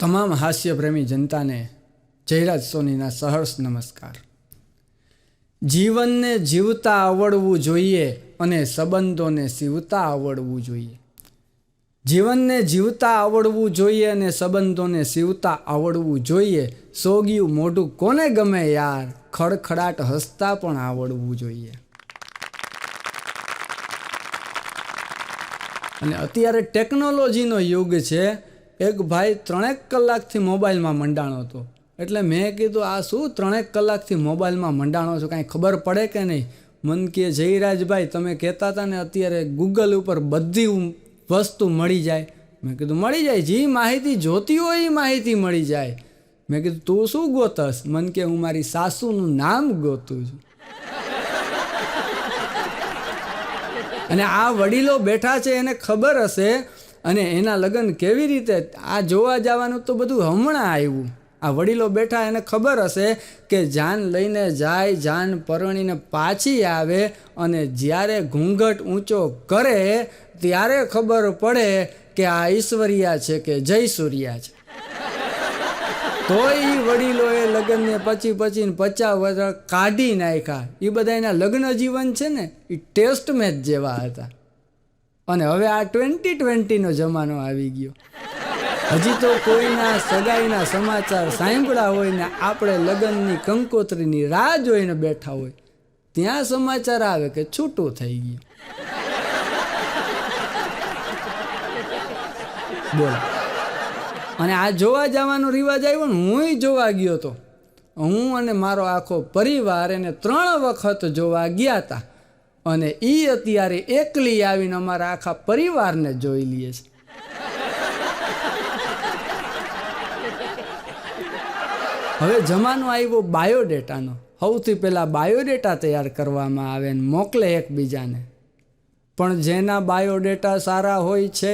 તમામ હાસ્યપ્રેમી જનતાને જયરાજ સોનીના સહર્ષ નમસ્કાર. જીવનને જીવતા આવડવું જોઈએ અને સંબંધોને સીવતા આવડવું જોઈએ. જીવનને જીવતા આવડવું જોઈએ અને સંબંધોને સીવતા આવડવું જોઈએ. સોગિયું મોઢું કોને ગમે યાર, ખડખડાટ હસતા પણ આવડવું જોઈએ. અને અત્યારે ટેકનોલોજીનો યુગ છે. એક ભાઈ 3 કલાકથી મોબાઈલમાં મંડાણો હતો. એટલે મેં કીધું આ શું 3 કલાકથી મોબાઈલમાં મંડાણો છો, કાંઈ ખબર પડે કે નહીં? મન કે જયરાજભાઈ તમે કહેતા હતા ને અત્યારે ગૂગલ ઉપર બધી વસ્તુ મળી જાય. મેં કીધું મળી જાય, જે માહિતી જોતી હોય એ માહિતી મળી જાય. મેં કીધું તું શું ગોતસ? મન કે હું મારી સાસુનું નામ ગોતું છું. અને આ વડીલો બેઠા છે એને ખબર હશે. અને એના લગ્ન કેવી રીતે, આ જોવા જવાનું તો બધું હમણાં આવ્યું. આ વડીલો બેઠા એને ખબર હશે કે જાન લઈને જાય, જાન પરણીને પાછી આવે અને જ્યારે ઘૂંઘટ ઊંચો કરે ત્યારે ખબર પડે કે આ ઈશ્વરિયા છે કે જયસૂર્યા છે. તોય એ વડીલોએ લગ્નને પછી 50 વર્ષ કાઢી નાખ્યા. એ બધા એના લગ્ન જીવન છે ને એ ટેસ્ટ મેચ જેવા હતા. અને હવે આ 2020નો જમાનો આવી ગયો. હજી તો કોઈના સગાઈના સમાચાર સાંભળ્યા હોય ને આપણે લગ્નની કંકોત્રીની રાહ જોઈને બેઠા હોય, ત્યાં સમાચાર આવે કે છૂટું થઈ ગયું. બોલો. અને આ જોવા જવાનો રિવાજ આવ્યો ને, હું જોવા ગયો હતો. હું અને મારો આખો પરિવાર એને 3 વખત જોવા ગયા હતા. અને એ અત્યારે એકલી આવીને અમારા આખા પરિવારને જોઈ લે છે. હવે જમાનો આવ્યો બાયોડેટાનો. સૌથી પહેલાં બાયોડેટા તૈયાર કરવામાં આવે ને મોકલે એકબીજાને. પણ જેના બાયોડેટા સારા હોય છે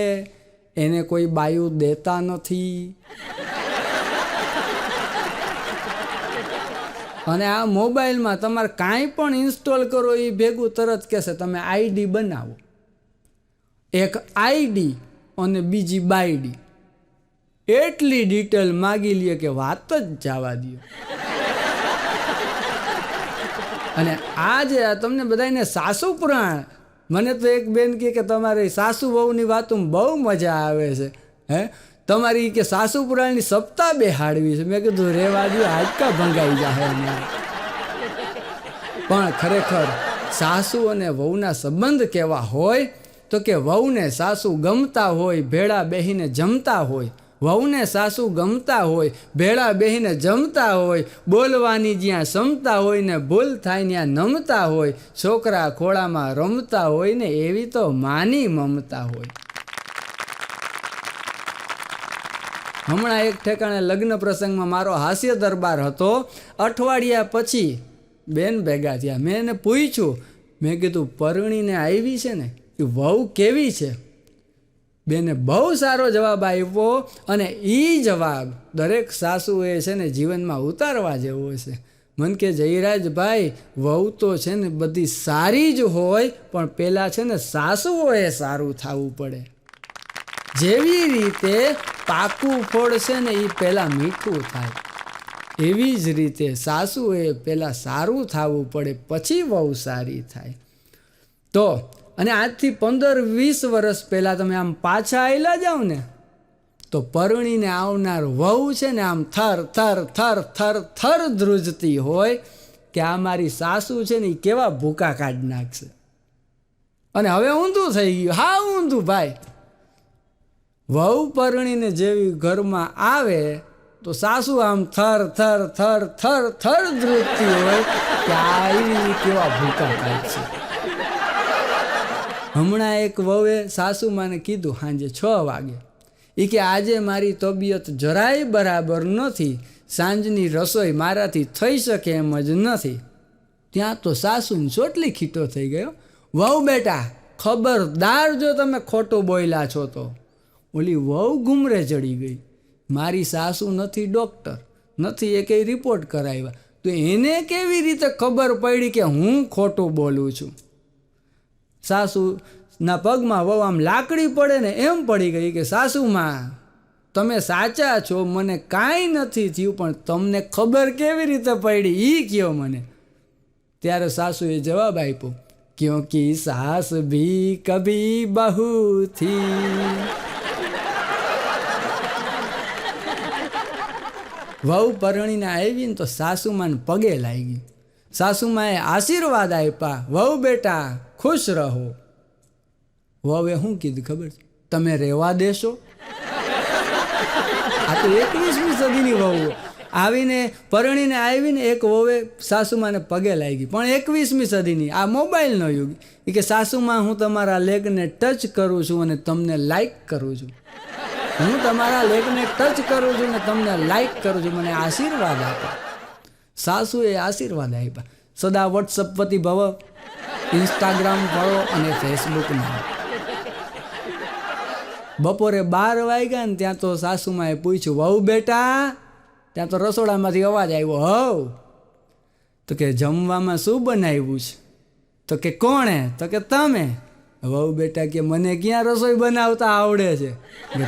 એને કોઈ બાયો દેતા નથી. અને આ મોબાઈલમાં તમારે કાંઈ પણ ઇન્સ્ટોલ કરો એ ભેગું તરત કહેશે તમે આઈડી બનાવો. એક આઈડી અને બીજી બાયડી. એટલી ડિટેલ માગી લે કે વાત જ જવા દો. અને આ જે તમને બધાને સાસુ પુરાણ, મને તો એક બેન કે તમારી સાસુ વહુની વાતોમાં બહુ મજા આવે છે. તમારી કે સાસુ પુરાણની સપ્તાહ બેહાડવી છે. મેં કીધું રેવા દો, હાડકા ભંગાઈ જાય અમારે. પણ ખરેખર સાસુ અને વહુના સંબંધ કેવા હોય તો કે વહુને સાસુ ગમતા હોય, ભેળા બેહીને જમતા હોય. વહુને સાસુ ગમતા હોય, ભેળા બેહીને જમતા હોય. બોલવાની જ્યાં ક્ષમતા હોય ને ભૂલ થાય ત્યાં નમતા હોય. છોકરા ખોળામાં રમતા હોય ને એવી તો માની મમતા હોય. હમણાં એક ઠેકાણે લગ્ન પ્રસંગમાં મારો હાસ્ય દરબાર હતો. અઠવાડિયા પછી બેન ભેગા થયા. મેં એને પૂછ્યું, મેં કીધું પરણીને આવી છે ને એ વહુ કેવી છે? બેને બહુ સારો જવાબ આપ્યો. અને એ જવાબ દરેક સાસુએ છે ને જીવનમાં ઉતારવા જેવો છે. મન કે જયરાજભાઈ વહુ તો છે ને બધી સારી જ હોય, પણ પહેલાં છે ને સાસુઓએ સારું થવું પડે. જેવી રીતે પાકું ફળ છે ને એ પહેલાં મીઠું થાય, એવી જ રીતે સાસુએ પહેલાં સારું થવું પડે પછી વહુ સારી થાય. તો અને આજથી 15-20 વર્ષ પહેલાં તમે આમ પાછા આવેલા જાઓ ને તો પરણીને આવનાર વહુ છે ને આમ થર થર થર થર થર ધ્રુજતી હોય કે આ મારી સાસુ છે ને એ કેવા ભૂકા કાઢી નાખશે. અને હવે ઊંધું થઈ ગયું, હા ઊંધું ભાઈ. વહુ પરણીને જેવી ઘરમાં આવે તો સાસુ આમ થર થર થર થર થર ધ્રુજતી હોય કે આ એવી કેવા ભૂકા કાઢશે. હમણાં એક વહુએ સાસુમાને કીધું સાંજે 6 વાગે, એ કે આજે મારી તબિયત જરાય બરાબર નથી, સાંજની રસોઈ મારાથી થઈ શકે એમ જ નથી. ત્યાં તો સાસુને ચોટલી ખીટો થઈ ગયો. વહુ બેટા ખબરદાર જો તમે ખોટું બોલ્યા છો તો. ઓલી વહુ ઘૂમરે ચડી ગઈ. મારી સાસુ નથી ડૉક્ટર, નથી એ કંઈ રિપોર્ટ કરાવ્યા, તો એને કેવી રીતે ખબર પડી કે હું ખોટું બોલું છું? સાસુના પગમાં વહુ આમ લાકડી પડે ને એમ પડી ગઈ કે સાસુમાં તમે સાચા છો, મને કાંઈ નથી થયું, પણ તમને ખબર કેવી રીતે પડી એ કહો મને. ત્યારે સાસુએ જવાબ આપ્યો, ક્યોંકિ સાસ ભી કભી બહુ થી. વહુ પરણીને આવીને તો સાસુમાને પગે લાગી. સાસુમાએ આશીર્વાદ આપ્યા, વહુ બેટા ખુશ રહો. વહુએ શું કીધું ખબર છે? તમે રહેવા દેશો? આ તો 21મી સદીની વહુ આવીને પરણીને આવીને એક વહુએ સાસુમાને પગે લાગી, પણ 21મી સદીની, આ મોબાઈલનો યુગ. એ કે સાસુમાં હું તમારા લેગને ટચ કરું છું અને તમને લાઈક કરું છું. હું તમારા લેગને ટચ કરું છું ને તમને લાઈક કરું છું, મને આશીર્વાદ આપો. સાસુએ આશીર્વાદ આપ્યા. સદા વોટ્સઅપ પતિ ભવ, ઇન્સ્ટાગ્રામ ફળો અને ફેસબુક ના. બપોરે 12 વાગ્યા ને ત્યાં તો સાસુમાએ પૂછ્યું, વહુ બેટા, ત્યાં તો રસોડામાંથી અવાજ આવ્યો, હવ. તો કે જમવામાં શું બનાવ્યું છે? તો કે કોણે? તો કે તમે. વહુ બેટા કે મને ક્યાં રસોઈ બનાવતા આવડે છે?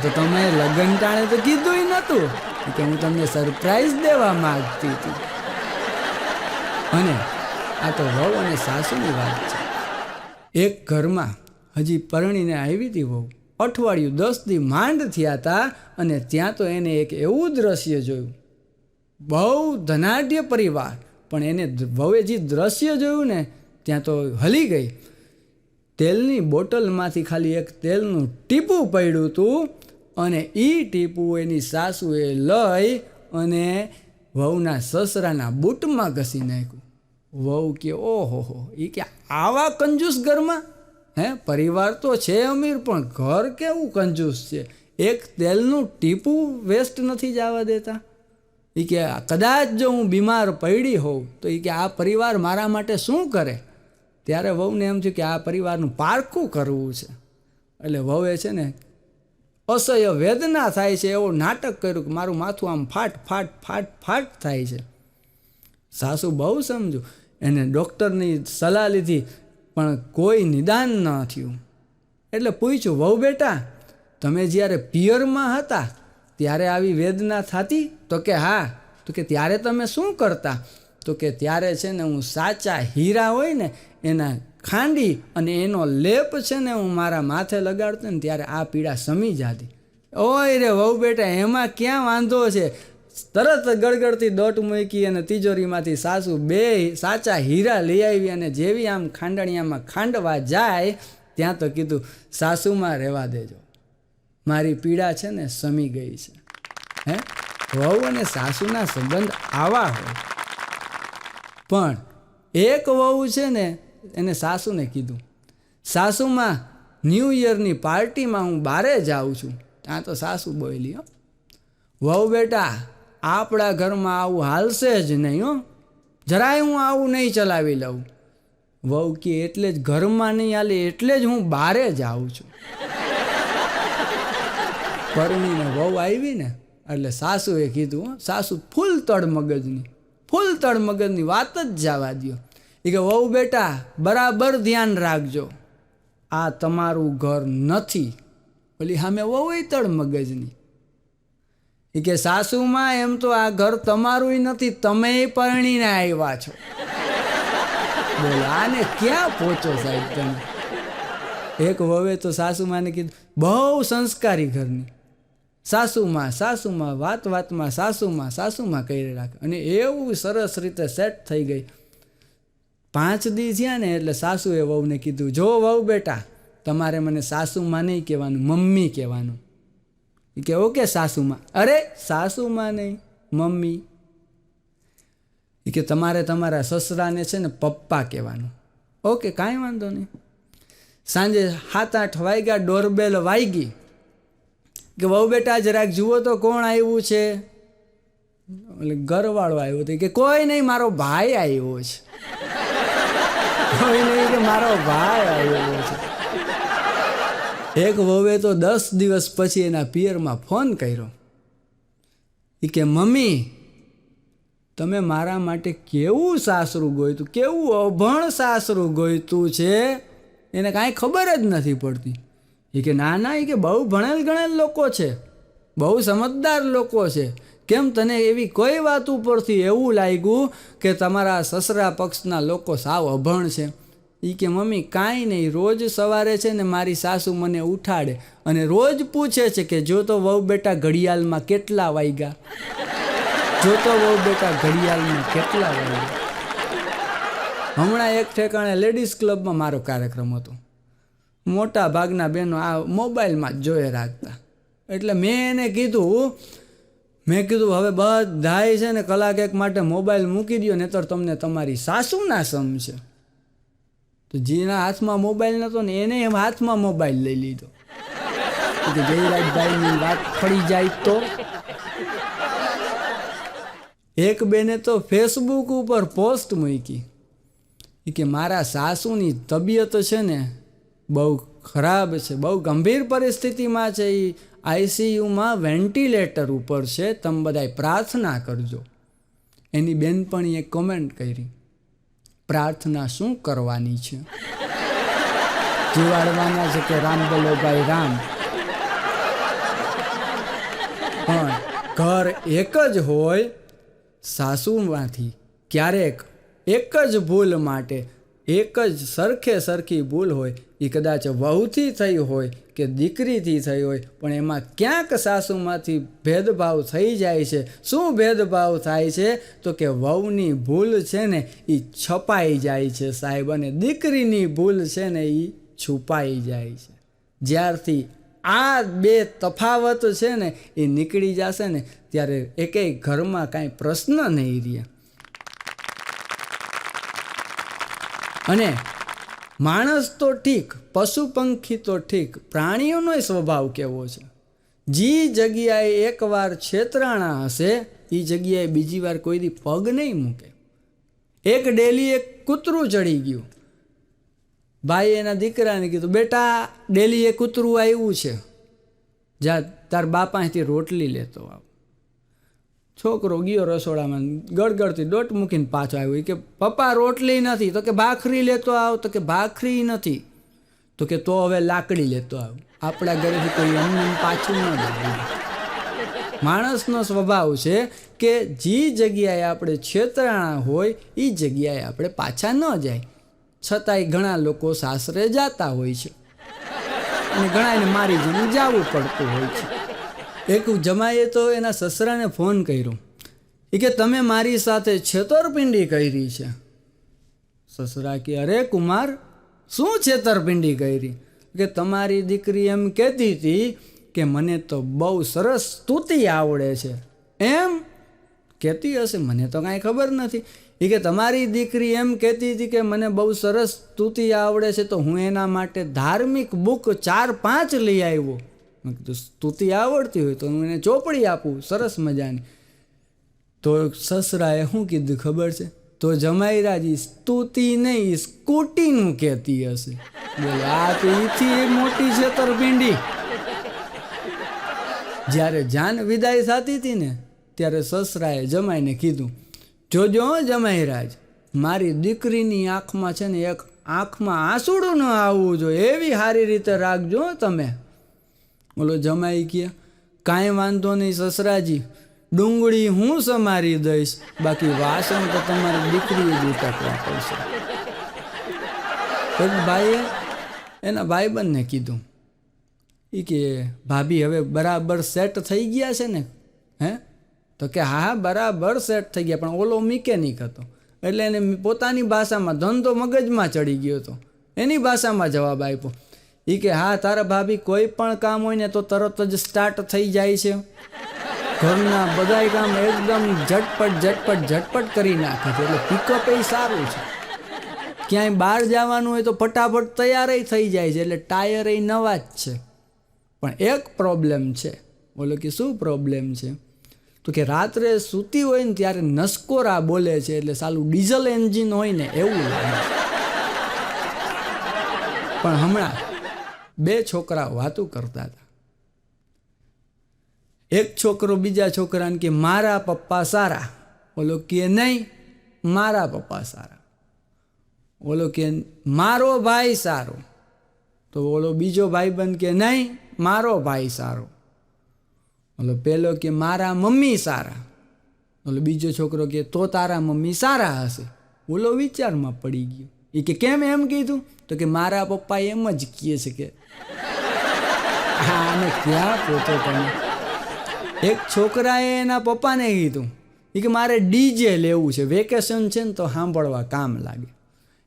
તો તમે લગ્ન ટાણે તો કીધું નહોતું કે હું તમને સરપ્રાઈઝ દેવા માંગતી હતી. અને આ તો વહુ અને સાસુની વાત છે. એક ઘરમાં હજી પરણીને આવી હતી વહુ, અઠવાડિયું 10 દી માંડ થયા હતા, અને ત્યાં તો એને એક એવું દ્રશ્ય જોયું. બહુ ધનાઢ્ય પરિવાર, પણ એને વહુએ જે દ્રશ્ય જોયું ને ત્યાં તો હલી ગઈ. તેલની બોટલમાંથી ખાલી એક તેલનું ટીપું પડ્યું હતું, અને એ ટીપું એની સાસુએ લઈ અને વહુના સસરાના બૂટમાં ઘસી નાખ્યું. વહુ કે ઓહો, એ કે આવા કંજૂસ ઘરમાં? હે, પરિવાર તો છે અમીર, પણ ઘર કેવું કંજૂસ છે? એક તેલનું ટીપું વેસ્ટ નથી જવા દેતા. એ કે કદાચ જો હું બીમાર પડી હોઉં તો એ કે આ પરિવાર મારા માટે શું કરે? ત્યારે વહુને એમ થયું કે આ પરિવારનું પારખું કરવું છે. એટલે વહુએ છે ને અસહ્ય વેદના થાય છે એવું નાટક કર્યું કે મારું માથું આમ ફાટ ફાટ ફાટ ફાટ થાય છે. સાસુ બહુ સમજુ, એને ડૉક્ટરની સલાહ લીધી, પણ કોઈ નિદાન ન થયું. એટલે પૂછ્યું, વહુ બેટા, તમે જ્યારે પિયરમાં હતા ત્યારે આવી વેદના થતી? તો કે હા. તો કે ત્યારે તમે શું કરતા? તો કે ત્યારે છે ને હું સાચા હીરા હોય ને એના ખાંડી અને એનો લેપ છે ને હું મારા માથે લગાડતો ને ત્યારે આ પીડા સમી જતી. ઓય રે વહુ બેટા, એમાં ક્યાં વાંધો છે? તરત ગળગળતી દોટ મૂકી અને તિજોરીમાંથી સાસુ 2 સાચા હીરા લઈ આવી, અને જેવી આમ ખાંડણિયામાં ખાંડવા જાય ત્યાં તો કીધું, સાસુમાં રહેવા દેજો, મારી પીડા છે ને સમી ગઈ છે. હે, વહુ અને સાસુના સંબંધ આવા હોય. પણ એક વહુ છે ને એને સાસુને કીધું, સાસુમાં ન્યૂ યરની પાર્ટીમાં હું બહારે જાઉં છું. ત્યાં તો સાસુ બોલી, વહુ બેટા, આપણા ઘરમાં આવું હાલશે જ નહીં હો, જરાય હું આવું નહીં ચલાવી લઉં. વહુ કે એટલે જ ઘરમાં નહીં હાલે, એટલે જ હું બહારે જાઉં છું. પરણીને વહુ આવી ને એટલે સાસુએ કીધું, સાસુ ફૂલ તળ મગજની વાત જ જવા દો. એ કે વહુ બેટા, બરાબર ધ્યાન રાખજો, આ તમારું ઘર નથી. ઓલી સામે વહુ તળ મગજની. એ કે સાસુમાં એમ તો આ ઘર તમારું નથી, તમે પરણીને આવ્યા છો. બોલો, આને ક્યાં પહોંચો સાહેબ તમે? એક વહુએ તો સાસુમાને કીધું, બહુ સંસ્કારી ઘરની સાસુમાં વાતમાં સાસુમાં કરી રાખે, અને એવું સરસ રીતે સેટ થઈ ગઈ. 5 દી થયા ને એટલે સાસુએ વહુને કીધું, જો વહુ બેટા, તમારે મને સાસુમાં નહીં કહેવાનું, મમ્મી કહેવાનું. એ કે ઓકે સાસુમાં. અરે સાસુમાં નહીં, મમ્મી. એ કે તમારે તમારા સસરાને છે ને પપ્પા કહેવાનું. ઓકે, કાંઈ વાંધો નહીં. સાંજે 7-8 વાગ્યા, ડોરબેલ વાગી કે વહુ બેટા જરાક જુઓ તો કોણ આવ્યું છે. એટલે ઘરવાળો આવ્યો હતો કે કોઈ નહીં, મારો ભાઈ આવ્યો છે. કોઈ નહીં કે મારો ભાઈ આવ્યો છે. એક વહુએ તો 10 દિવસ પછી એના પિયરમાં ફોન કર્યો. એ કે મમ્મી, તમે મારા માટે કેવું સાસરું ગોઈતું, કેવું અભણ સાસરું ગોઈતું છે, એને કાંઈ ખબર જ નથી પડતી. એ કે ના, એ કે બહુ ભણેલ ગણેલ લોકો છે. બહુ સમજદાર લોકો છે. કેમ તને એવી કોઈ વાત ઉપરથી એવું લાગ્યું કે તમારા સસરા પક્ષના લોકો સાવ અભણ છે? એ કે મમ્મી કાંઈ નહીં, રોજ સવારે છે ને મારી સાસુ મને ઉઠાડે અને રોજ પૂછે છે કે જો તો વહુ બેટા ઘડિયાળમાં કેટલા વાગ્યા, જો તો વહુ બેટા ઘડિયાળમાં કેટલા વાગ્યા. હમણાં એક ઠેકાણે લેડીઝ ક્લબમાં મારો કાર્યક્રમ હતો. મોટા ભાગના બહેનો આ મોબાઈલમાં જ જોઈએ રાખતા. એટલે મેં એને કીધું હવે બધાય છે ને કલાક એક માટે મોબાઈલ મૂકી દો, નહીંતર તમને તમારી સાસુના સમશે. તો જેના હાથમાં મોબાઈલ નહોતો ને એને એમ હાથમાં મોબાઈલ લઈ લીધો કે જયરાજભાઈની વાત પડી જાય તો. એક બેને તો ફેસબુક ઉપર પોસ્ટ મૂકી કે મારા સાસુની તબિયત છે ને બહુ ખરાબ છે, બહુ ગંભીર પરિસ્થિતિમાં છે, એ આઈસીયુમાં વેન્ટિલેટર ઉપર છે, તમે બધાય પ્રાર્થના કરજો. એની બેનપણીએ કોમેન્ટ કરી, પ્રાર્થના શું કરવાની છે? જીવાડવાના છે કે રામ બોલો ભાઈ રામ? પણ ઘર એક જ હોય, સાસુમાંથી ક્યારેક એક જ ભૂલ માટે, એક જ સરખી ભૂલ હોય, એ કદાચ વહુથી થઈ હોય કે દીકરીથી થઈ હોય, પણ એમાં ક્યાંક સાસુમાંથી ભેદભાવ થઈ જાય છે. શું ભેદભાવ થાય છે? તો કે વહુની ભૂલ છે ને એ છપાઈ જાય છે સાહેબ, અને દીકરીની ભૂલ છે ને એ છુપાઈ જાય છે. જ્યારથી આ બે તફાવત છે ને એ નીકળી જશે ને ત્યારે એકેય ઘરમાં કાંઈ પ્રશ્ન નહીં રહે. અને માણસ તો ઠીક, પશુ પંખી તો ઠીક, પ્રાણીઓનો સ્વભાવ કેવો છે? જે જગ્યાએ એકવાર છેતરાણા હશે એ જગ્યાએ બીજી વાર કોઈ દી પગ નહીં મૂકે. એક ડેલી એક કૂતરું ચડી ગયું. ભાઈ એના દીકરાને કીધું, બેટા ડેલી એક કૂતરું આવ્યું છે, જા તાર બાપાથી રોટલી લેતો આવ. છોકરો ગયો રસોડામાં, ગળગળથી ડોટ મૂકીને પાછો આવ્યો. કે પપ્પા રોટલી નથી. તો કે ભાખરી લેતો આવ. તો કે ભાખરી નથી. તો કે તો હવે લાકડી લેતો આવ. આપણા ઘરેથી કોઈ એમને પાછું ન જાય. માણસનો સ્વભાવ છે કે જે જગ્યાએ આપણે છેતરાણા હોય એ જગ્યાએ આપણે પાછા ન જાય. છતાંય ઘણા લોકો સાસરે જતા હોય છે અને ઘણાને મારી જઈને જવું પડતું હોય છે. એક જમાઈએ તો એના સસરાને ફોન કર્યો, એ કે તમે મારી સાથે છેતરપિંડી કરી છે. સસરા કે અરે કુમાર, શું છેતરપિંડી કરી? કે તમારી દીકરી એમ કહેતી હતી કે મને તો બહુ સરસ સ્તુતિ આવડે છે. એમ કહેતી હશે, મને તો કાંઈ ખબર નથી. એ કે તમારી દીકરી એમ કહેતી હતી કે મને બહુ સરસ સ્તુતિ આવડે છે, તો હું એના માટે ધાર્મિક બુક 4-5 લઈ આવ્યો. મેં કીધું સ્તુતિ આવડતી હોય તો હું એને ચોપડી આપું સરસ મજાની. તો સસરાએ શું કીધું ખબર છે? તો જમાઈરાજી સ્તુતિ નહીં સ્કૂટીનું કહેતી હશે. બોલો આ તો એથી મોટી છેતરપિંડી. જ્યારે જાન વિદાય થતી હતી ને ત્યારે સસરાએ જમાઈને કીધું, જોજો જમાઈરાજ, મારી દીકરીની આંખમાં છે ને એક આંખમાં આંસુડું ન આવવું જોઈએ, એવી સારી રીતે રાખજો તમે. બોલો જમાઈ કહે, કાંઈ વાંધો નહીં સસરાજી, ડુંગળી હું સમારી દઈશ, બાકી વાસણ તો તમારી દીકરીએ જ ઉટકવા પડશે. એક ભાઈએ એના ભાઈબંધને કીધું, એ કે ભાભી હવે બરાબર સેટ થઈ ગયા છે ને? હે? તો કે હા બરાબર સેટ થઈ ગયા, પણ ઓલો મિકેનિક હતો એટલે એને પોતાની ભાષામાં ધંધો મગજમાં ચડી ગયો હતો, એની ભાષામાં જવાબ આપ્યો. એ કે હા તારા ભાભી કોઈ પણ કામ હોય ને તો તરત જ સ્ટાર્ટ થઈ જાય છે, ઘરના બધાય કામ એકદમ ઝટપટ કરી નાખે છે, એટલે પિકઅપ એ સારું છે. ક્યાંય બહાર જવાનું હોય તો ફટાફટ તૈયાર થઈ જાય છે, એટલે ટાયર એ નવા જ છે. પણ એક પ્રોબ્લેમ છે. બોલો કે શું પ્રોબ્લેમ છે? તો કે રાત્રે સૂતી હોય ને ત્યારે નસકોરા બોલે છે, એટલે સાલું ડીઝલ એન્જિન હોય ને એવું લાગે. પણ હમણાં 2 છોકરા વાતું કરતા હતા. એક છોકરો બીજા છોકરાને કે મારા પપ્પા સારા. ઓલો કે નહીં મારા પપ્પા સારા. ઓલો કે મારો ભાઈ સારો. તો ઓલો બીજો ભાઈબંધ કે નહીં મારો ભાઈ સારો. ઓલો પેલો કે મારા મમ્મી સારા. ઓલો બીજો છોકરો કે તો તારા મમ્મી સારા હશે. ઓલો વિચારમાં પડી ગયો. એ કે કેમ એમ કીધું? તો કે મારા પપ્પા એમ જ કહે છે કે આને ક્યાં પહોંચો તમે. એક છોકરાએ એના પપ્પાને કીધું એ કે મારે ડીજે લેવું છે, વેકેશન છે ને તો સાંભળવા કામ લાગે.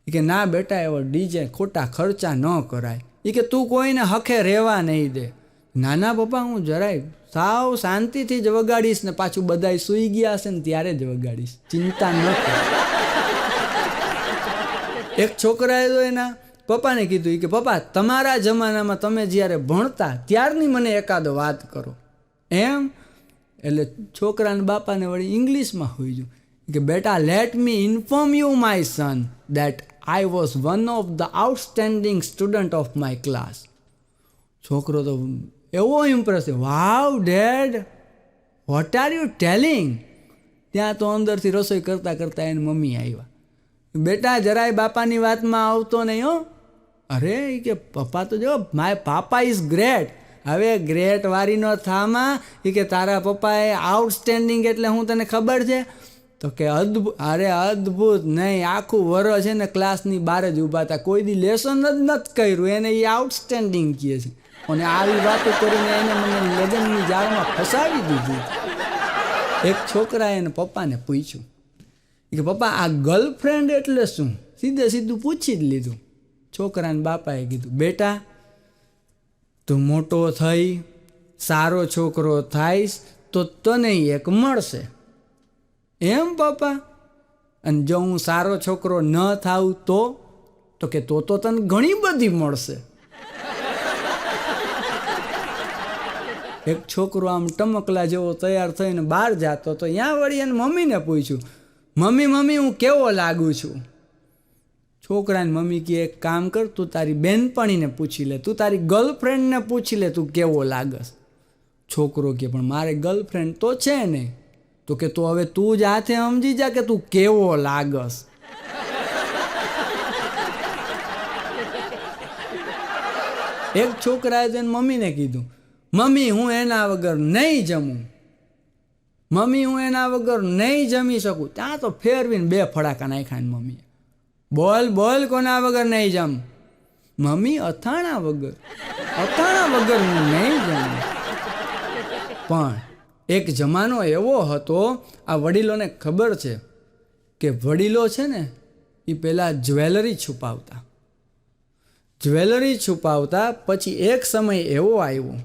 એ કે ના બેટા, એવો ડીજે ખોટા ખર્ચા ન કરાય. એ કે તું કોઈને હખે રહેવા નહીં દે. નાના પપ્પા હું જરાય સાવ શાંતિથી જ વગાડીશ ને પાછું બધાય સૂઈ ગયા હશે ને ત્યારે જ વગાડીશ, ચિંતા ન કર. એક છોકરાએ તો એના પપ્પાને કીધું કે પપ્પા તમારા જમાનામાં તમે જ્યારે ભણતા ત્યારની મને એકાદો વાત કરો. એમ એટલે છોકરાના બાપાને વળી ઇંગ્લિશમાં હોઈ ગયું કે બેટા, let me inform you my son that I was one of the outstanding student of my class. છોકરો તો એવો impressive, wow dad, what are you telling. ત્યાં તો અંદરથી રસોઈ કરતાં કરતાં એની મમ્મી આવ્યા. બેટા જરાય બાપાની વાતમાં આવતો નહીં હો. અરે એ કે પપ્પા તો જો માય પાપા ઇઝ ગ્રેટ. હવે ગ્રેટ વારીનો થામાં એ કે તારા પપ્પાએ આઉટસ્ટેન્ડિંગ એટલે હું તને ખબર છે? તો કે અદ્ભુત. અરે અદ્ભુત નહીં, આખું વરસ છે ને ક્લાસની બહાર જ ઊભા હતા, કોઈ દી લેસન જ નથી કર્યું, એને એ આઉટસ્ટેન્ડિંગ કહે છે. અને આવી વાતો કરીને એને મને લગ્નની જાળમાં ફસાવી દીધી. એક છોકરાએ એને પપ્પાને પૂછ્યું કે પપ્પા આ ગર્લફ્રેન્ડ એટલે શું? સીધે સીધું પૂછી જ લીધું. છોકરાને બાપાએ કીધું બેટા તું મોટો થઈ સારો છોકરો થાઈશ તો તને એક મળશે. એમ પપ્પા? અને જો હું સારો છોકરો ન થાઉં તો કે તો તને ઘણી બધી મળશે. એક છોકરો આમ ટમકલા જેવો તૈયાર થઈને બહાર જતો તો ત્યાં વળી એને મમ્મીને પૂછ્યું, મમ્મી હું કેવો લાગુ છું? છોકરાની મમ્મી કે એક કામ કર, તું તારી બેનપણીને પૂછી લે, તું તારી ગર્લફ્રેન્ડને પૂછી લે તું કેવો લાગસ. છોકરો કે પણ મારે ગર્લફ્રેન્ડ તો છે નહીં. તો કે તો હવે તું જ હાથે સમજી જા કે તું કેવો લાગસ. એક છોકરાએ તેને મમ્મીને કીધું, મમ્મી હું એના વગર નહીં જમું, મમ્મી હું એના વગર નહીં જમી શકું. ત્યાં તો ફેરવીને 2 ફડાકા નાખ્યા ને મમ્મીએ. બોલ કોના વગર નહીં જમ? મમ્મી અથાણા વગર હું નહીં જમું. પણ એક જમાનો એવો હતો, આ વડીલોને ખબર છે કે વડીલો છે ને એ પહેલાં જ્વેલરી છુપાવતા, પછી એક સમય એવો આવ્યો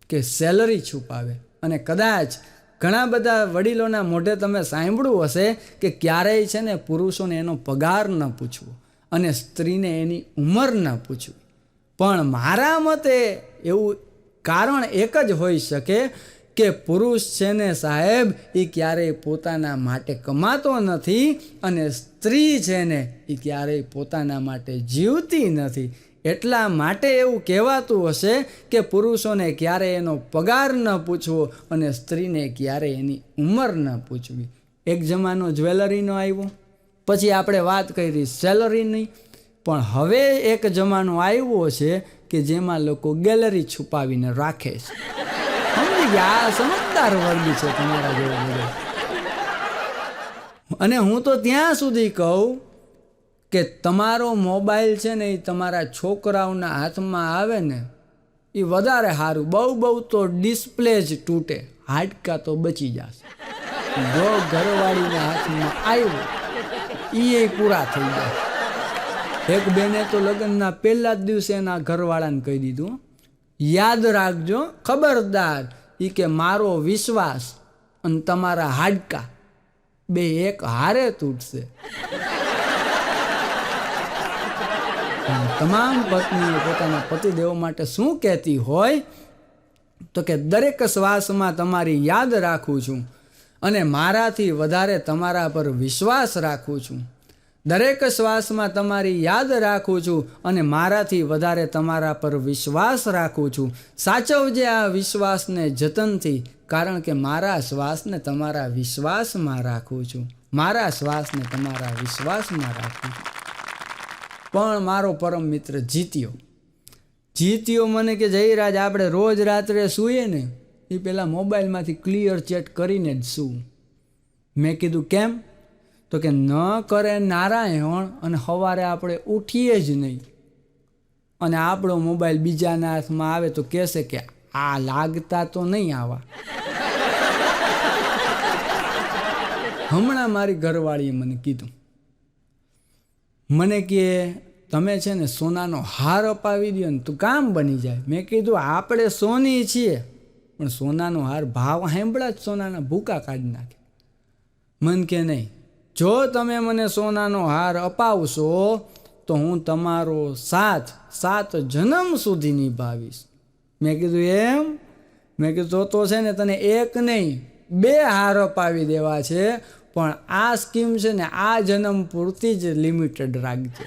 કે સેલરી છુપાવે. અને કદાચ ઘણા બધા વડીલોના મોઢે તમે સાંભળ્યું હશે કે ક્યારેય છે ને પુરુષોને એનો પગાર ન પૂછવો અને સ્ત્રીને એની ઉંમર ન પૂછવી. પણ મારા મતે એવું કારણ એક જ હોઈ શકે કે પુરુષ છે ને સાહેબ એ ક્યારેય પોતાના માટે કમાતો નથી અને સ્ત્રી છે ને એ ક્યારેય પોતાના માટે જીવતી નથી. એટલા માટે એવું કહેવાતું હશે કે પુરુષોને ક્યારેય એનો પગાર ન પૂછવો અને સ્ત્રીને ક્યારેય એની ઉંમર ન પૂછવી. એક જમાનો જ્વેલરીનો આવ્યો, પછી આપણે વાત કરી સેલરીની, પણ હવે એક જમાનો આવ્યો છે કે જેમાં લોકો ગેલેરી છુપાવીને રાખે છે. સમજી ગયા? આ સમજદાર વર્ગ છે તમારા જેવો બધો. અને હું તો ત્યાં સુધી કહું કે તમારો મોબાઈલ છે ને એ તમારા છોકરાઓના હાથમાં આવે ને એ વધારે સારું. બહુ તો ડિસ્પ્લે જ તૂટે, હાડકા તો બચી જશે. જો ઘરવાળીના હાથમાં આવ્યો એ પૂરા થઈ જાય. એક બેને તો લગ્નના પહેલા જ દિવસે એના ઘરવાળાને કહી દીધું, યાદ રાખજો ખબરદાર, એ કે મારો વિશ્વાસ અને તમારા હાડકા 2 એક હારે તૂટશે. તમામ પત્નીઓ પોતાના પતિદેવો માટે શું કહેતી હોય તો કે દરેક શ્વાસમાં તમારી યાદ રાખું છું અને મારાથી વધારે તમારા પર વિશ્વાસ રાખું છું. દરેક શ્વાસમાં તમારી યાદ રાખું છું અને મારાથી વધારે તમારા પર વિશ્વાસ રાખું છું. સાચવજે આ વિશ્વાસને જતનથી, કારણ કે મારા શ્વાસને તમારા વિશ્વાસમાં રાખું છું. મારા શ્વાસને તમારા વિશ્વાસમાં રાખું છું. પણ મારો પરમ મિત્ર જીત્યો મને કે જયરાજ આપણે રોજ રાત્રે સૂઈએ ને એ પહેલાં મોબાઈલમાંથી ક્લિયર ચેટ કરીને જ શું. મેં કીધું કેમ? તો કે ન કરે નારાયણ અને સવારે આપણે ઉઠીએ જ નહીં, અને આપણો મોબાઈલ બીજાના હાથમાં આવે તો કહેશે કે આ લાગતા તો નહીં આવા. હમણાં મારી ઘરવાળીએ મને કીધું, મને કે તમે છે ને સોનાનો હાર અપાવી દો ને તો કામ બની જાય. મેં કીધું આપણે સોની છીએ, પણ સોનાનો હાર ભાવ સાંભળા જ સોનાના ભૂકા કાઢી નાખે. મન કે નહીં, જો તમે મને સોનાનો હાર અપાવશો તો હું તમારો સાથ 7 જન્મ સુધી નિભાવીશ. મેં કીધું એમ? મેં કીધું તો છે ને તને એક નહીં 2 હાર અપાવી દેવા છે, પણ આ સ્કીમ છે ને આ જન્મ પૂરતી જ લિમિટેડ રાખજે.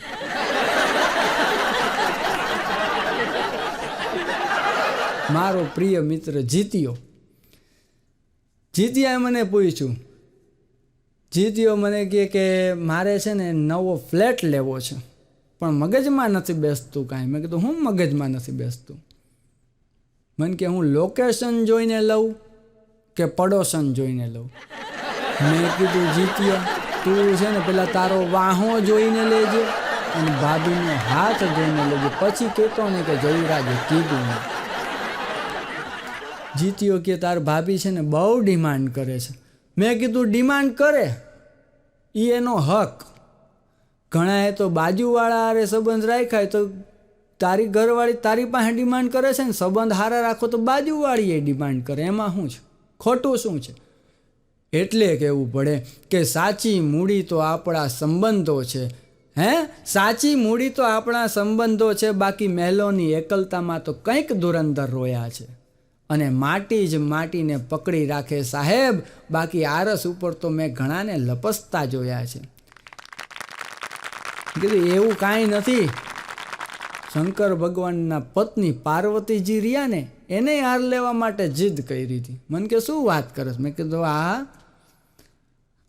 મારો પ્રિય મિત્ર જીત્યાએ મને પૂછ્યું. જીત્યો મને કહે કે મારે છે ને નવો ફ્લેટ લેવો છે, પણ મગજમાં નથી બેસતું કાંઈ. મેં કીધું હું મગજમાં નથી બેસતું? મને કે હું લોકેશન જોઈને લઉં કે પડોશન જોઈને લઉં? મેં કીધું જીત્યા તું છે ને પેલા તારો વાહો જોઈને લેજે અને ભાભીનો હાથ જોઈને લેજે, પછી કહેતો ને કે જયરાજે કીધું નહીં. જીત્યો કે તાર ભાભી છે ને બહુ ડિમાન્ડ કરે છે. મેં કીધું ડિમાન્ડ કરે એ એનો હક. ઘણાએ તો બાજુવાળા હારે સંબંધ રાખ્યા તો તારી ઘરવાળી તારી પાસે ડિમાન્ડ કરે છે ને સંબંધ હારા રાખો તો બાજુવાળી એ ડિમાન્ડ કરે. એમાં શું છે? ખોટું શું છે? એટલે કહેવું પડે કે સાચી મૂડી તો આપણા સંબંધો છે. સાચી મૂડી તો આપણા સંબંધો છે. બાકી મહેલોની એકલતામાં તો કંઈક ધુરંધર રોયા છે, અને માટી જ માટીને પકડી રાખે સાહેબ. બાકી આરસ ઉપર તો મેં ઘણાને લપસતા જોયા છે. કીધું એવું કાંઈ નથી. શંકર ભગવાનના પત્ની પાર્વતીજી રહ્યા ને એને હાર લેવા માટે જીદ કરી હતી. મને કે શું વાત કરે? મેં કીધું હા.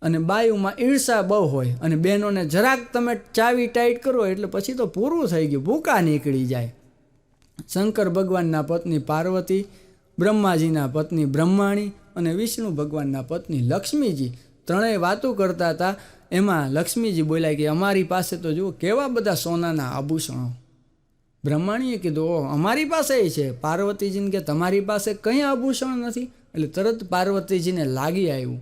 અને બાયુમાં ઈર્ષા બહુ હોય, અને બહેનોને જરાક તમે ચાવી ટાઈટ કરો એટલે પછી તો પૂરું થઈ ગયું, ભૂકા નીકળી જાય. શંકર ભગવાનના પત્ની પાર્વતી, બ્રહ્માજીના પત્ની બ્રહ્માણી અને વિષ્ણુ ભગવાનના પત્ની લક્ષ્મીજી ત્રણેય વાતો કરતા હતા. એમાં લક્ષ્મીજી બોલ્યા કે અમારી પાસે તો જુઓ કેવા બધા સોનાના આભૂષણો. બ્રહ્માણીએ કીધું ઓહ અમારી પાસે છે. પાર્વતીજીને કે તમારી પાસે કંઈ આભૂષણ નથી? એટલે તરત પાર્વતીજીને લાગી આવ્યું.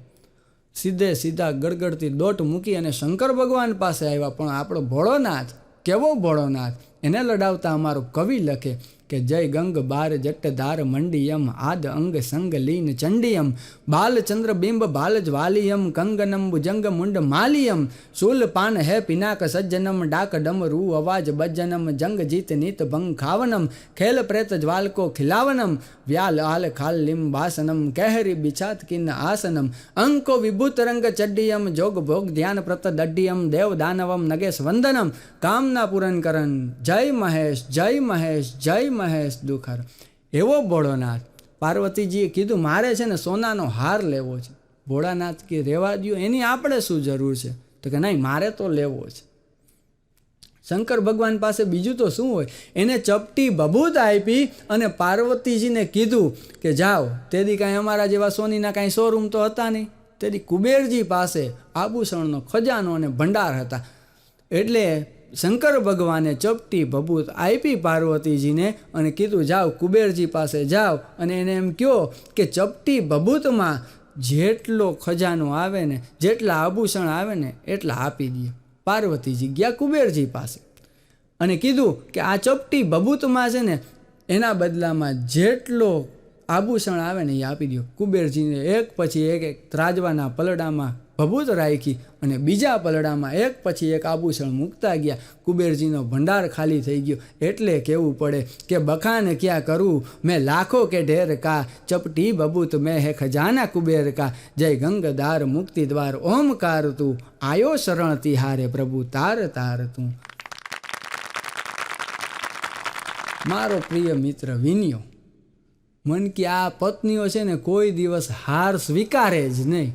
સીધા ગડગડતી દોટ મૂકી અને શંકર ભગવાન પાસે આવ્યા. પણ આપણો ભોળોનાથ, કેવો ભોળોનાથ, એને લડાવતા અમારો કવિ લખે કે જય ગંગ બાર જટ્ટધાર મંડિયમ આદ અંગ સંગ લીન ચંડિયમ બાલચંદ્ર બિંબ બાલજ વાલિયમ કંગનમ ભુજંગ મુંડ માલિયમ શૂલ પાન હે પિનાક સજ્જનમ ડાક ડમરૂ અવાજ બજ્જનમ જંગ જીત નીત ભંગ ખાવનમ ખેલ પ્રેત જ્વાલકો ખિલાવનમ વ્યાલ આલ ખાલ લિમ વાસનમ કહેરી બિછાત કિન આસનમ અંકો વિભૂત રંગ ચડ્ડિયમ જોગ ભોગ ધ્યાન પ્રત દડ્ડિયમ દેવ દાનવમ નગેશ વંદનમ કામના પૂરન કરન જય મહેશ જય મહેશ જય મહેશ દુખર. એવો ભોળોનાથ. પાર્વતીજીએ કીધું મારે છે ને સોનાનો હાર લેવો છે. ભોળાનાથ કે રહેવા દો, એની આપણે શું જરૂર છે? તો કે નહીં મારે તો લેવો છે. શંકર ભગવાન પાસે બીજું તો શું હોય? એને ચપટી ભભૂત આપી અને પાર્વતીજીને કીધું કે જાઓ. તેથી કાંઈ અમારા જેવા સોનીના કાંઈ શોરૂમ તો હતા નહીં. તેથી કુબેરજી પાસે આભૂષણનો ખજાનો અને ભંડાર હતા. એટલે શંકર ભગવાને ચપટી ભભૂત આપી પાર્વતીજીને અને કીધું જાઓ કુબેરજી પાસે જાઓ અને એને એમ કહો કે ચપટી ભભૂતમાં જેટલો ખજાનો આવે ને, જેટલા આભૂષણ આવે ને એટલા આપી દે. પાર્વતીજી ગયા કુબેરજી પાસે અને કીધું કે આ ચપટી ભભૂતમાં છે ને એના બદલામાં જેટલો આભૂષણ આવે ને એ આપી દો. કુબેરજીને એક પછી એક ત્રાજવાના પલડામાં ભભૂત રાખી અને બીજા પલડામાં એક પછી એક આભૂષણ મૂકતા ગયા. કુબેરજીનો ભંડાર ખાલી થઈ ગયો. એટલે કહેવું પડે કે બખાને ક્યાં કરું મેં લાખો કે ઢેર કા ચપટી ભભૂત મેં હે ખજાના કુબેર કા જય ગંગદાર મુક્તિ દ્વાર ઓમકાર તું આયો શરણ તિહારે પ્રભુ તાર તાર તું. મારો પ્રિય મિત્ર વિનયો, મન કે આ પત્નીઓ છે ને કોઈ દિવસ હાર સ્વીકારે જ નહીં.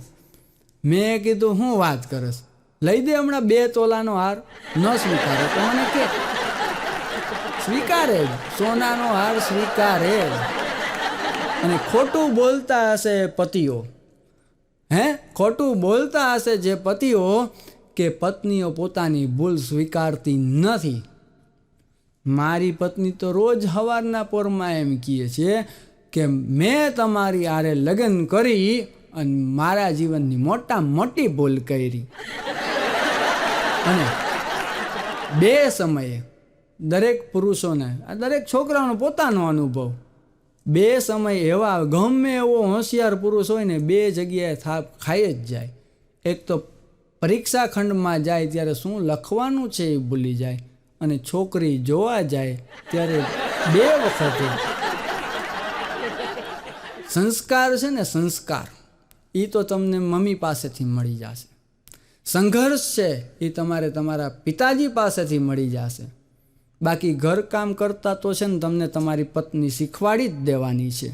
મેં કીધું હું વાત કરસ, લઈ દે હમણાં 2 તોલાનો હાર. ન સ્વીકારે તો મને કે સ્વીકારે જ, સોનાનો હાર સ્વીકારે જ. અને ખોટું બોલતા હશે પતિઓ, ખોટું બોલતા હશે જે પતિઓ કે પત્નીઓ પોતાની ભૂલ સ્વીકારતી નથી. મારી પત્ની તો રોજ સવારના પોરમાં એમ કહે છે કે મેં તમારી હારે લગ્ન કરી અને મારા જીવનની મોટી ભૂલ કરી. અને બે સમયે દરેક પુરુષોને, દરેક છોકરાઓનો પોતાનો અનુભવ, બે સમય એવા ગમે એવો હોશિયાર પુરુષ હોય ને બે જગ્યાએ થાપ ખાઈ જ જાય. એક તો પરીક્ષા ખંડમાં જાય ત્યારે શું લખવાનું છે એ ભૂલી જાય, અને છોકરી જોવા જાય ત્યારે બે વખતે. સંસ્કાર છે ને, સંસ્કાર એ તો તમને મમ્મી પાસેથી મળી જશે. સંઘર્ષ છે એ તમારે તમારા પિતાજી પાસેથી મળી જશે. બાકી ઘરકામ કરતા તો છે ને તમને તમારી પત્ની શીખવાડી જ દેવાની છે.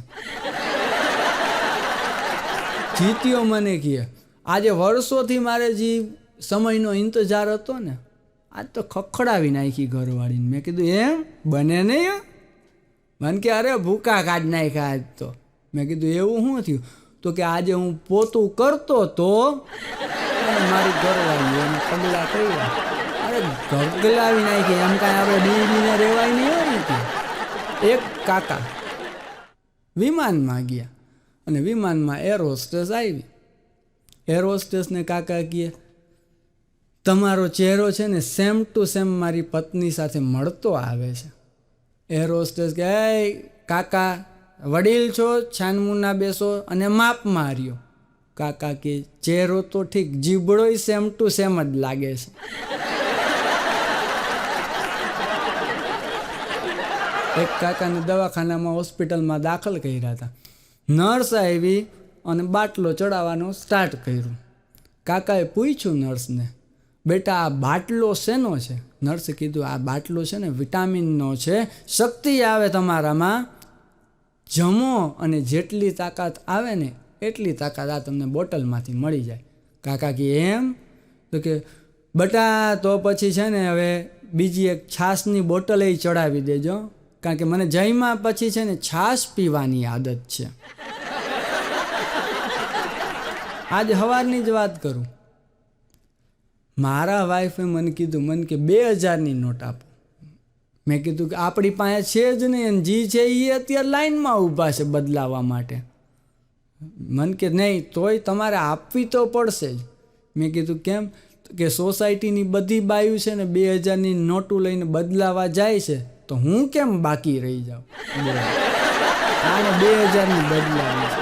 જીત્યો મને કહે આજે વર્ષોથી મારે જે સમયનો ઇંતજાર હતો ને આજ તો ખખડાવી નાખી ઘરવાળીને. મેં કીધું એમ બને નહીં? મને કે અરે ભૂકા કાઢ નાખ્યા આજ તો. મેં કીધું એવું શું થયું? તો કે આજે હું પોતું કરતો તો મારી ઘરવાળી એને પગલા કર્યા. અરે ગગલાવી નાખી, એમ કાંઈ આપણે બીને રહેવાય નહીં હોય ને. એક કાકા વિમાનમાં ગયા અને વિમાનમાં એર હોસ્ટેસ આવી. એર હોસ્ટેસને કાકા કહે તમારો ચહેરો છે ને સેમ ટુ સેમ મારી પત્ની સાથે મળતો આવે છે. એર હોસ્ટેસ કહે કાકા વડીલ છો, છાનમુના બેસો અને માપ માર્યો. કાકા કે ચહેરો તો ઠીક, જીબડોય સેમ ટુ સેમ જ લાગે છે. એક કાકાને દવાખાનામાં હોસ્પિટલમાં દાખલ કર્યા હતા. નર્સ આવી અને બાટલો ચડાવવાનું સ્ટાર્ટ કર્યું. કાકાએ પૂછ્યું નર્સને, બેટા આ બાટલો શેનો છે? નર્સે કીધું આ બાટલો છે ને વિટામિનનો છે, શક્તિ આવે તમારામાં, જમો અને જેટલી તાકાત આવે ને એટલી તાકાત આ તમને બોટલમાંથી મળી જાય. કાકા કે એમ? તો કે બટા તો પછી છે ને હવે બીજી એક છાશની બોટલ એ ચડાવી દેજો, કારણ કે મને જઈમાં પછી છે ને છાશ પીવાની આદત છે. આજે સવારની જ વાત કરું, મારા વાઈફે મને કીધું, મને કે 2000ની નોટ આપો. મેં કીધું કે આપણી પાસે છે જ નહીં, અને જી છે એ અત્યારે લાઈનમાં ઊભા છે બદલાવા માટે. મને કે નહીં તોય તમારે આપવી તો પડશે જ. મેં કીધું કેમ? કે સોસાયટીની બધી બાયું છે ને 2000ની નોટું લઈને બદલાવા જાય છે, તો હું કેમ બાકી રહી જાઉં? આને 2000ની બદલાવી છે.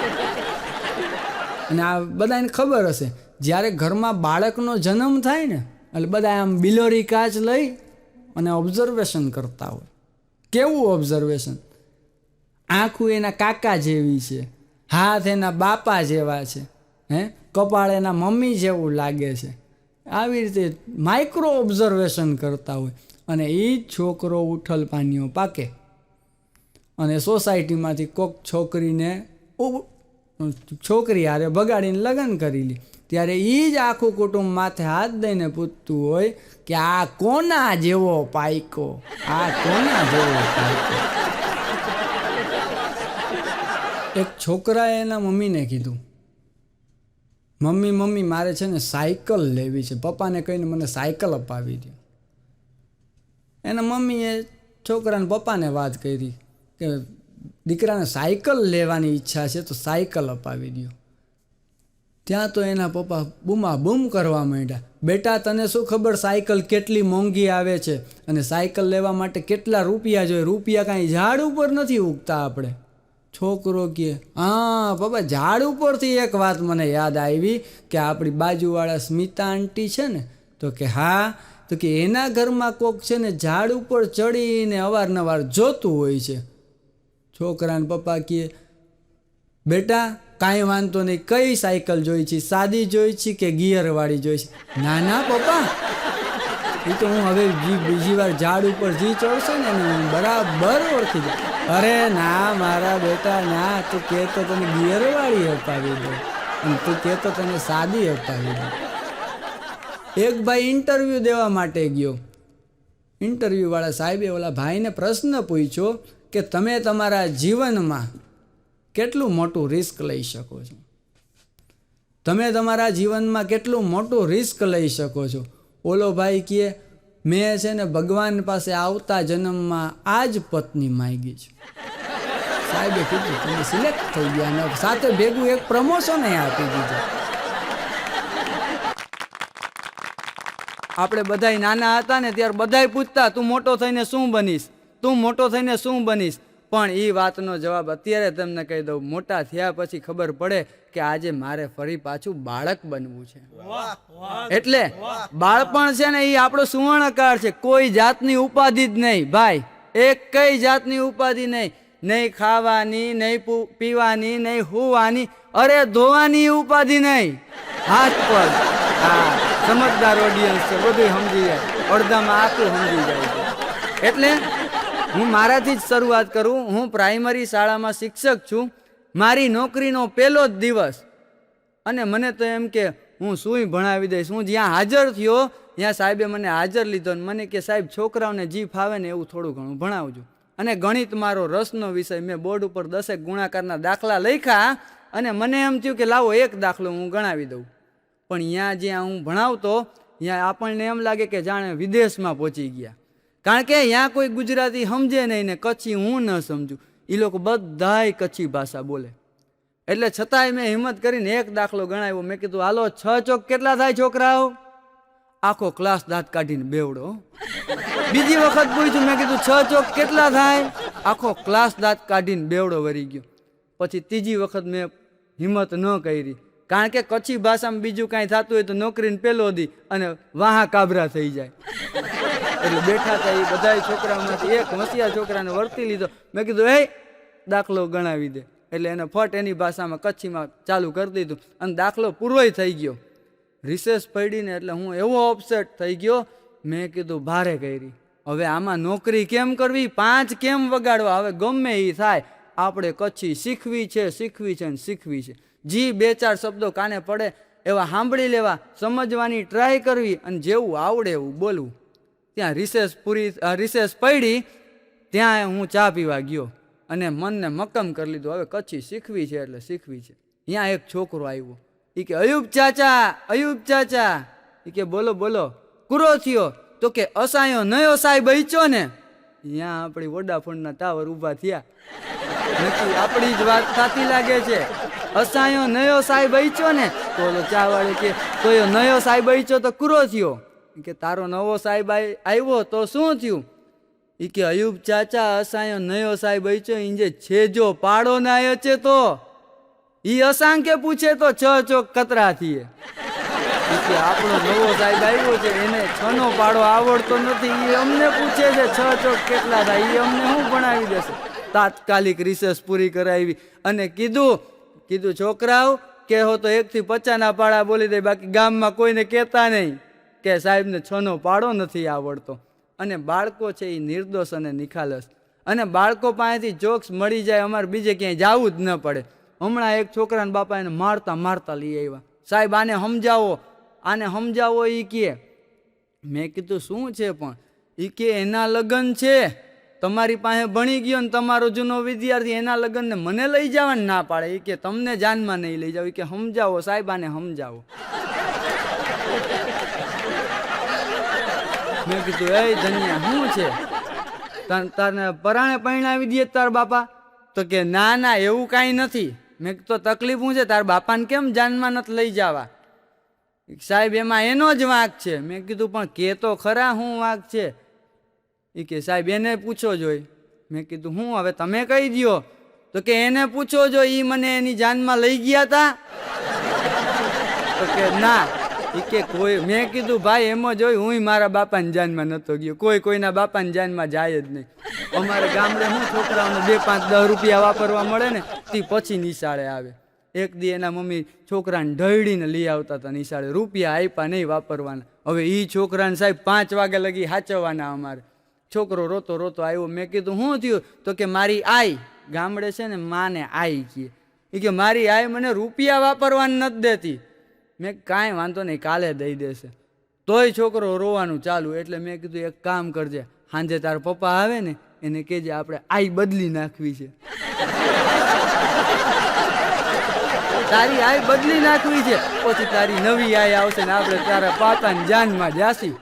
અને આ બધાને ખબર હશે, જ્યારે ઘરમાં બાળકનો જન્મ થાય ને એટલે બધા આમ બિલોરી કાચ લઈ અને ઓબ્ઝર્વેશન કરતા હોય. કેવું ઓબ્ઝર્વેશન? આંખું એના કાકા જેવી છે, હાથ એના બાપા જેવા છે, કપાળ એના મમ્મી જેવું લાગે છે. આવી રીતે માઇક્રો ઓબ્ઝર્વેશન કરતા હોય. અને એ જ છોકરો ઉઠલ પાનીઓ પાકે અને સોસાયટીમાંથી કોક છોકરી હારે બગાડીને લગ્ન કરી લે, ત્યારે એ જ આખું કુટુંબ માથે હાથ દઈને પૂછતું હોય કે આ કોના જેવો પાયકો, આ કોના જેવો પાયકો. એક છોકરાએ એના મમ્મીને કીધું, મમ્મી મારે છે ને સાયકલ લેવી છે, પપ્પાને કહીને મને સાયકલ અપાવી દો. એના મમ્મીએ છોકરાને પપ્પાને વાત કરી કે દીકરાને સાયકલ લેવાની ઈચ્છા છે તો સાયકલ અપાવી દો. ત્યાં તો એના પપ્પા બૂમાબૂમ કરવા માંડ્યા, બેટા તને શું ખબર સાયકલ કેટલી મોંઘી આવે છે અને સાયકલ લેવા માટે કેટલા રૂપિયા જોઈએ? રૂપિયા કાંઈ ઝાડ ઉપર નથી ઉગતા આપણે. છોકરો કહે હા પપ્પા, ઝાડ ઉપરથી એક વાત મને યાદ આવી કે આપણી બાજુવાળા સ્મિતા આંટી છે ને, તો કે હા, તો કે એના ઘરમાં કોક છે ને ઝાડ ઉપર ચડીને અવારનવાર જોતું હોય છે. છોકરાને પપ્પા કહે બેટા કાંઈ વાંધો નહીં, કઈ સાયકલ જોઈ છે, સાદી જોઈ છે કે ગિયરવાળી જોઈ છે? ના ના પપ્પા, એ તો હું હવે બીજી વાર ઝાડ ઉપર જી ચડશે ને હું બરાબર ઓળખી દઉં. અરે ના મારા બેટા ના, તું કહે તો તને ગિયરવાળી અપાવી દો અને તું કહે તો તને સાદી અપાવી દો. એક ભાઈ ઇન્ટરવ્યૂ દેવા માટે ગયો. ઇન્ટરવ્યૂવાળા સાહેબે ઓલા ભાઈને પ્રશ્ન પૂછ્યો કે તમે તમારા જીવનમાં કેટલું મોટું રિસ્ક લઈ શકો છો? તમે તમારા જીવનમાં કેટલું મોટું રિસ્ક લઈ શકો છો? ઓલો ભાઈ કહે મેં છે ને ભગવાન પાસે આવતા જન્મમાં આ જ પત્ની માંગી છે. સાહેબે કીધું તમે સિલેક્ટ થઈ ગયા અને સાથે ભેગું એક પ્રમોશન આપી દીધું. આપણે બધાય નાના હતા ને ત્યારે બધાય પૂછતા તું મોટો થઈને શું બનીશ, તું મોટો થઈને શું બનીશ. પણ એ વાતનો જવાબ અત્યારે તમને કહી દઉં, મોટા થયા પછી ખબર પડે કે આજે મારે ફરી પાછું બાળક બનવું છે. એટલે બાળપણ છે ને એ આપણો સુવર્ણકાળ છે. કોઈ જાતની ઉપાધિ જ નહીં ભાઈ, એક કઈ જાતની ઉપાધિ નહીં. નહીં ખાવાની, નહીં પીવાની, નહીં હુવાની, અરે ધોવાની ઉપાધિ નહીં. હાથ પર હા સમજદાર ઓડિયન્સ છે, બધું સમજી જાય, અડધામાં આખું સમજી જાય છે. એટલે હું મારાથી જ શરૂઆત કરું. હું પ્રાઇમરી શાળામાં શિક્ષક છું. મારી નોકરીનો પહેલો જ દિવસ અને મને તો એમ કે હું શું ભણાવી દઈશ. હું જ્યાં હાજર થયો ત્યાં સાહેબે મને હાજર લીધો અને મને કે સાહેબ છોકરાઓને જી ફાવે ને એવું થોડું ઘણું ભણાવજો. અને ગણિત મારો રસનો વિષય. મેં બોર્ડ ઉપર 10 ગુણાકારના દાખલા લખ્યા અને મને એમ થયું કે લાવો એક દાખલો હું ગણાવી દઉં. પણ જ્યાં હું ભણાવતો ત્યાં આપણને એમ લાગે કે જાણે વિદેશમાં પહોંચી ગયા. કારણ કે ત્યાં કોઈ ગુજરાતી સમજે નહીં ને કચ્છી હું ન સમજું. એ લોકો બધાય કચ્છી ભાષા બોલે. એટલે છતાંય મેં હિંમત કરીને એક દાખલો ગણાવ્યો. મેં કીધું હાલો 6 ચોક કેટલા થાય છોકરાઓ? આખો ક્લાસ દાંત કાઢીને બેવડો. બીજી વખત પૂછ્યું, મેં કીધું 6 ચોક કેટલા થાય? આખો ક્લાસ દાંત કાઢીને બેવડો વરી ગયો. પછી ત્રીજી વખત મેં હિંમત ન કરી. કારણ કે કચ્છી ભાષામાં બીજું કાંઈ થતું હોય તો નોકરીને પેલો દી અને વાહા કાબરા થઈ જાય. એટલે બેઠા હતા એ બધા છોકરાઓમાંથી એક હોશિયાર છોકરાને વર્તી લીધો. મેં કીધું એ દાખલો ગણાવી દે. એટલે એને ફટ એની ભાષામાં કચ્છીમાં ચાલુ કરી દીધું અને દાખલો પૂરોય થઈ ગયો. રિસેસ પડીને એટલે હું એવો અપસેટ થઈ ગયો. મેં કીધું ભારે કરી, હવે આમાં નોકરી કેમ કરવી, 5 કેમ વગાડવા? હવે ગમે એ થાય આપણે કચ્છી શીખવી છે ને શીખવી છે. જી 2-4 શબ્દો કાને પડે એવા સાંભળી લેવા, સમજવાની ટ્રાય કરવી અને જેવું આવડે એવું બોલવું. ત્યાં રિસેસ પડી ત્યાં હું ચા પીવા ગયો અને મનને મક્કમ કરી લીધું હવે કચ્છી શીખવી છે એટલે શીખવી છે. ત્યાં એક છોકરો આવ્યો. એ કે અયુબ ચાચા. એ કે બોલો બોલો. કુરો થયો તો કે અસાયો નયો સાહેબ બચ્યો ને. ત્યાં આપણી વોડાફોનના ટાવર ઊભા થયા. નક્કી આપણી જ વાત સાચી લાગે છે. અસાયો નયો સાહેબ બચ્યો ને. તો ઓલો ચા વાળો કે તો એ નયો સાહેબ બચ્યો તો કુરો થયો. કે તારો નવો સાહેબ આવ્યો તો શું થયું? એ કે અયુબ ચાચા અસાયો નયો સાહેબ બચ્યો ઇંજે છેજો પાડો ના અચે તો ઈ અસાંકે પૂછે તો 6 ચોક કતરા થઈએ. કે આપણો નવો સાહેબ આવ્યો છે એને 6 નો પાડો આવડતો નથી, એ અમને પૂછે છે 6 ચોક કેટલા થાય, એ અમને શું ભણાવી દેશે? તાત્કાલિક રિસર્ચ પૂરી કરાવી અને કીધું છોકરાઓ કહેવો તો 1 થી 50 ના પાડા બોલી દે, બાકી ગામમાં કોઈને કહેતા નહીં કે સાહેબને 6 નો પાડો નથી આવડતો. અને બાળકો છે એ નિર્દોષ અને નિખાલસ, અને બાળકો પાસેથી જોક્સ મળી જાય, અમારે બીજે ક્યાંય જવું જ ન પડે. હમણાં એક છોકરાના બાપા એને મારતા લઈ આવ્યા. સાહેબ આને સમજાવો એ કહે. મેં કીધું શું છે? પણ એ કે એના લગ્ન છે, તમારી પાસે ભણી ગયો ને તમારો જૂનો વિદ્યાર્થી, એના લગ્નને મને લઈ જવાને ના પાડે. એ કે તમને જાનમાં નહીં લઈ જાવ. એ કે સમજાવો સાહેબ આને સમજાવો. મેં કીધું એ ધનિયા શું છે, તારને પરાણે પરણાવી દે તાર બાપા? તો કે ના એવું કાંઈ નથી. મેં કીધું તકલીફ શું છે, તાર બાપાને કેમ જાનમાં નથી લઈ જવા? સાહેબ એમાં એનો જ વાંક છે. મેં કીધું પણ કે તો ખરા શું વાંક છે? એ કે સાહેબ એને પૂછો જોઈ. મેં કીધું હું હવે તમે કહી દો. તો કે એને પૂછો જો, એ મને એની જાનમાં લઈ ગયા હતા. તો કે ના. એ કે કોઈ, મેં કીધું ભાઈ એમ જ હોય, હું મારા બાપાની જાનમાં નતો ગયો, કોઈના બાપાની જાનમાં જાય જ નહીં. અમારે ગામડે હું છોકરાઓને 2-5-10 રૂપિયા વાપરવા મળે ને તે પછી નિશાળે આવે. એક દી એના મમ્મી છોકરાને ઢળીને લઈ આવતા હતા નિશાળે, રૂપિયા આપ્યા નહીં વાપરવાના. હવે એ છોકરાને સાહેબ 5 વાગ્યા લગી હાચવવાના અમારે. છોકરો રોતો આવ્યો. મેં કીધું શું થયું? તો કે મારી આઈ, ગામડે છે ને માને આઈ કહે. એ કે મારી આઈ મને રૂપિયા વાપરવાનું નથી દેતી. મેં કાંઈ વાંધો નહીં, કાલે દઈ દેશે. તોય છોકરો રોવાનું ચાલુ. એટલે મેં કીધું એક કામ કરજે, સાંજે તારા પપ્પા આવે ને એને કહેજે આપણે આઈ બદલી નાખવી છે. તારી આય બદલી નાખવી છે, પછી તારી નવી આય આવશે ને આપણે તારા પાતાની જાનમાં જાસી.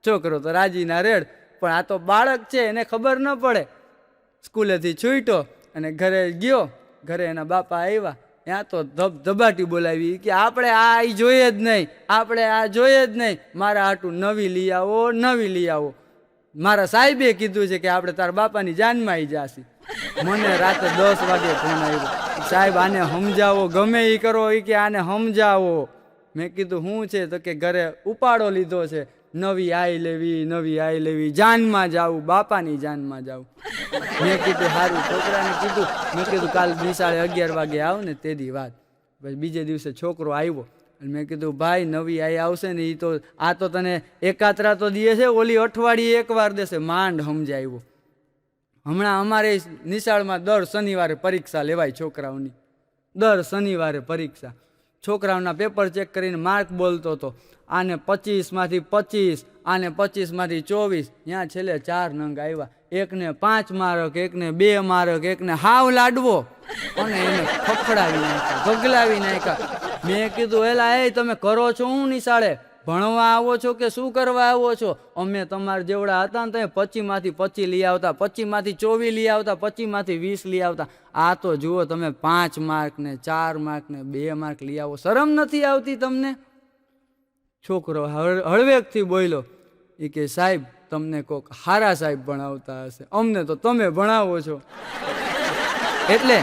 છોકરો તો રાજી ના રેડ, પણ આ તો બાળક છે, એને ખબર ન પડે. સ્કૂલેથી છૂટ્યો અને ઘરે ગયો. ઘરે એના બાપા આવ્યા, ત્યાં તો ધબાટી બોલાવી કે આપણે આ જોઈએ જ નહીં, આપણે આ જોઈએ જ નહીં, મારા હાટું નવી લઈ આવો, નવી લઈ આવો. મારા સાહેબે કીધું છે કે આપણે તારા બાપાની જાનમાં આવી જાસી. મને રાતે 10 વાગે ફોન આવ્યો, સાહેબ આને સમજાવો, ગમે એ કરો, એ કે આને સમજાવો. મેં કીધું શું છે? તો કે ઘરે ઉપાડો લીધો છે, નવી આઈ લેવી, નવી આઈ લેવી, જાનમાં જાવું, બાપાની જાનમાં જાવું. મેં કીધું સારું. છોકરાને કીધું, મેં કીધું કાલ નિશાળે 11 વાગે આવ ને તેદી વાત. પછી બીજે દિવસે છોકરો આવ્યો અને મેં કીધું ભાઈ નવી આઈ આવશે ને, એ તો આ તો તને એકાત્રા તો દે છે, ઓલી અઠવાડિયે એકવાર દેશે, માંડ સમજાવ્યો. હમણાં અમારે નિશાળમાં દર શનિવારે પરીક્ષા લેવાય છોકરાઓની, દર શનિવારે પરીક્ષા. છોકરાઓના પેપર ચેક કરીને માર્ક બોલતો હતો, આને 25માંથી 25, આને 25માંથી 24. ત્યાં છેલ્લે 4 નંગ આવ્યા. એકને 5 માર્ક, એકને 2 માર્ક, એકને હાવ લાડવો, અને એને ખખડાવી નાખ્યા, ગગલાવી નાખ્યા. મેં કીધું એલા એ તમે કરો છો હું નિશાળે? ભણવા આવો છો કે શું કરવા આવો છો? અમે તમારા જેવડા હતા ને તમે 25માંથી 25 લઈ આવતા, 25માંથી 24 લઈ આવતા, 25માંથી 20 લઈ આવતા. આ તો જુઓ તમે 5 માર્ક ને 4 માર્ક ને 2 માર્ક લઈ આવો, શરમ નથી આવતી તમને? છોકરો હળવેકથી બોલ્યો, એ કે સાહેબ તમને કોક હારા સાહેબ ભણાવતા હશે, અમને તો તમે ભણાવો છો. એટલે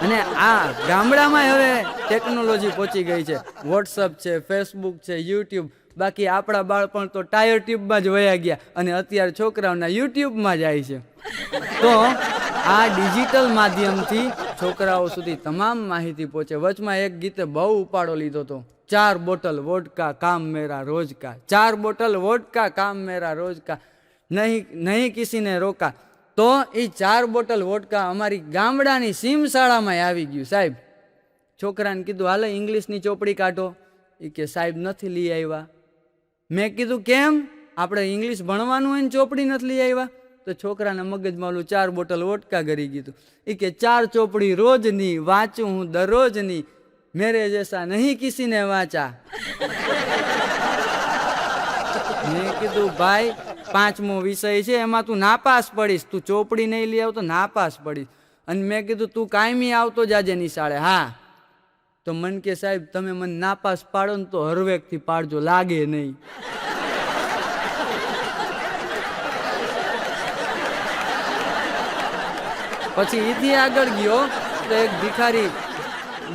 અને આ ગામડામાં હવે ટેકનોલોજી પહોંચી ગઈ છે, વોટ્સઅપ છે, ફેસબુક છે, યુટ્યુબ. બાકી આપણા બાળપણ તો ટાયર ટ્યુબમાં જ વયા ગયા અને અત્યારે છોકરાઓના યુટ્યુબમાં જાય છે. તો આ ડિજિટલ માધ્યમથી છોકરાઓ સુધી તમામ માહિતી પહોંચે. વચમાં એક ગીતે બહુ ઉપાડો લીધો હતો, 4 બોટલ વોડકા કામ મેરા રોજ કા, 4 બોટલ વોડકા કામ મેરા રોજ કા, નહીં કિસીને રોકા. તો એ 4 બોટલ વોડકા અમારી ગામડાની સીમ શાળામાં આવી ગયું. સાહેબ છોકરાને કીધું હાલે ઇંગ્લિશની ચોપડી કાઢો. એ કે સાહેબ નથી લઈ આવ્યા. મેં કીધું કેમ? આપણે ઇંગ્લિશ ભણવાનું હોય ને ચોપડી નથી લઈ આવ્યા? તો છોકરાના મગજમાં ઓલું 4 બોટલ વોડકા કરી ગયું. એ કે 4 ચોપડી રોજની વાંચું હું દરરોજની, મેરે જૈસા નહીં કિસીને વાંચા. મેં કીધું ભાઈ 5મો વિષય છે, એમાં તું નાપાસ પડીશ, તું ચોપડી નહીં લઈ આવતો નાપાસ પડીશ. અને મેં કીધું તું કાયમી આવતો જાજે નિશાળે. હા. તો મન કે સાહેબ તમે મને નાપાસ પાડો ને તો હરવેકથી પાડજો, લાગે નહીં. પછી એથી આગળ ગયો તો એક ભિખારી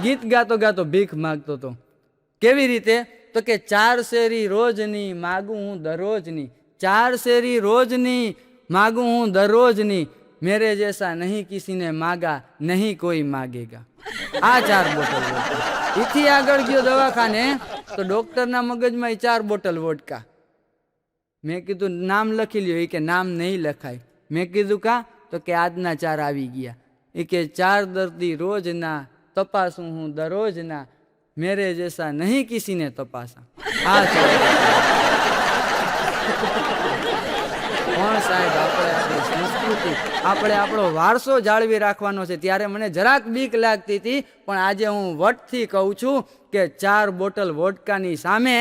ગીત ગાતો ગાતો ભીખ માગતો હતો. કેવી રીતે? તો કે 4 શેરી રોજની માગું હું દરરોજની, 4 શેરી રોજની માગું હું દરરોજની, મેરે જૈસા નહીં કિસીને માગા, નહીં કોઈ માગેગા. આ 4 બોટલ વોડકા. એથી આગળ ગયો દવાખાને તો ડોક્ટરના મગજમાં 4 બોટલ વોડકા. મેં કીધું નામ લખી લ્યો. એ કે નામ નહીં લખાય. મેં કીધું કા? તો કે આજના 4 આવી ગયા. એ કે 4 દર્દી રોજના તપાસું હું દરરોજના, મેરે જૈસા નહીં કિસીને તપાસા. આ પણ સાહેબ આપણે આપણી સંસ્કૃતિ, આપણે આપણો વારસો જાળવી રાખવાનો છે. ત્યારે મને જરાક બીક લાગતી હતી, પણ આજે હું વટથી કહું છું કે 4 બોટલ વોડકાની સામે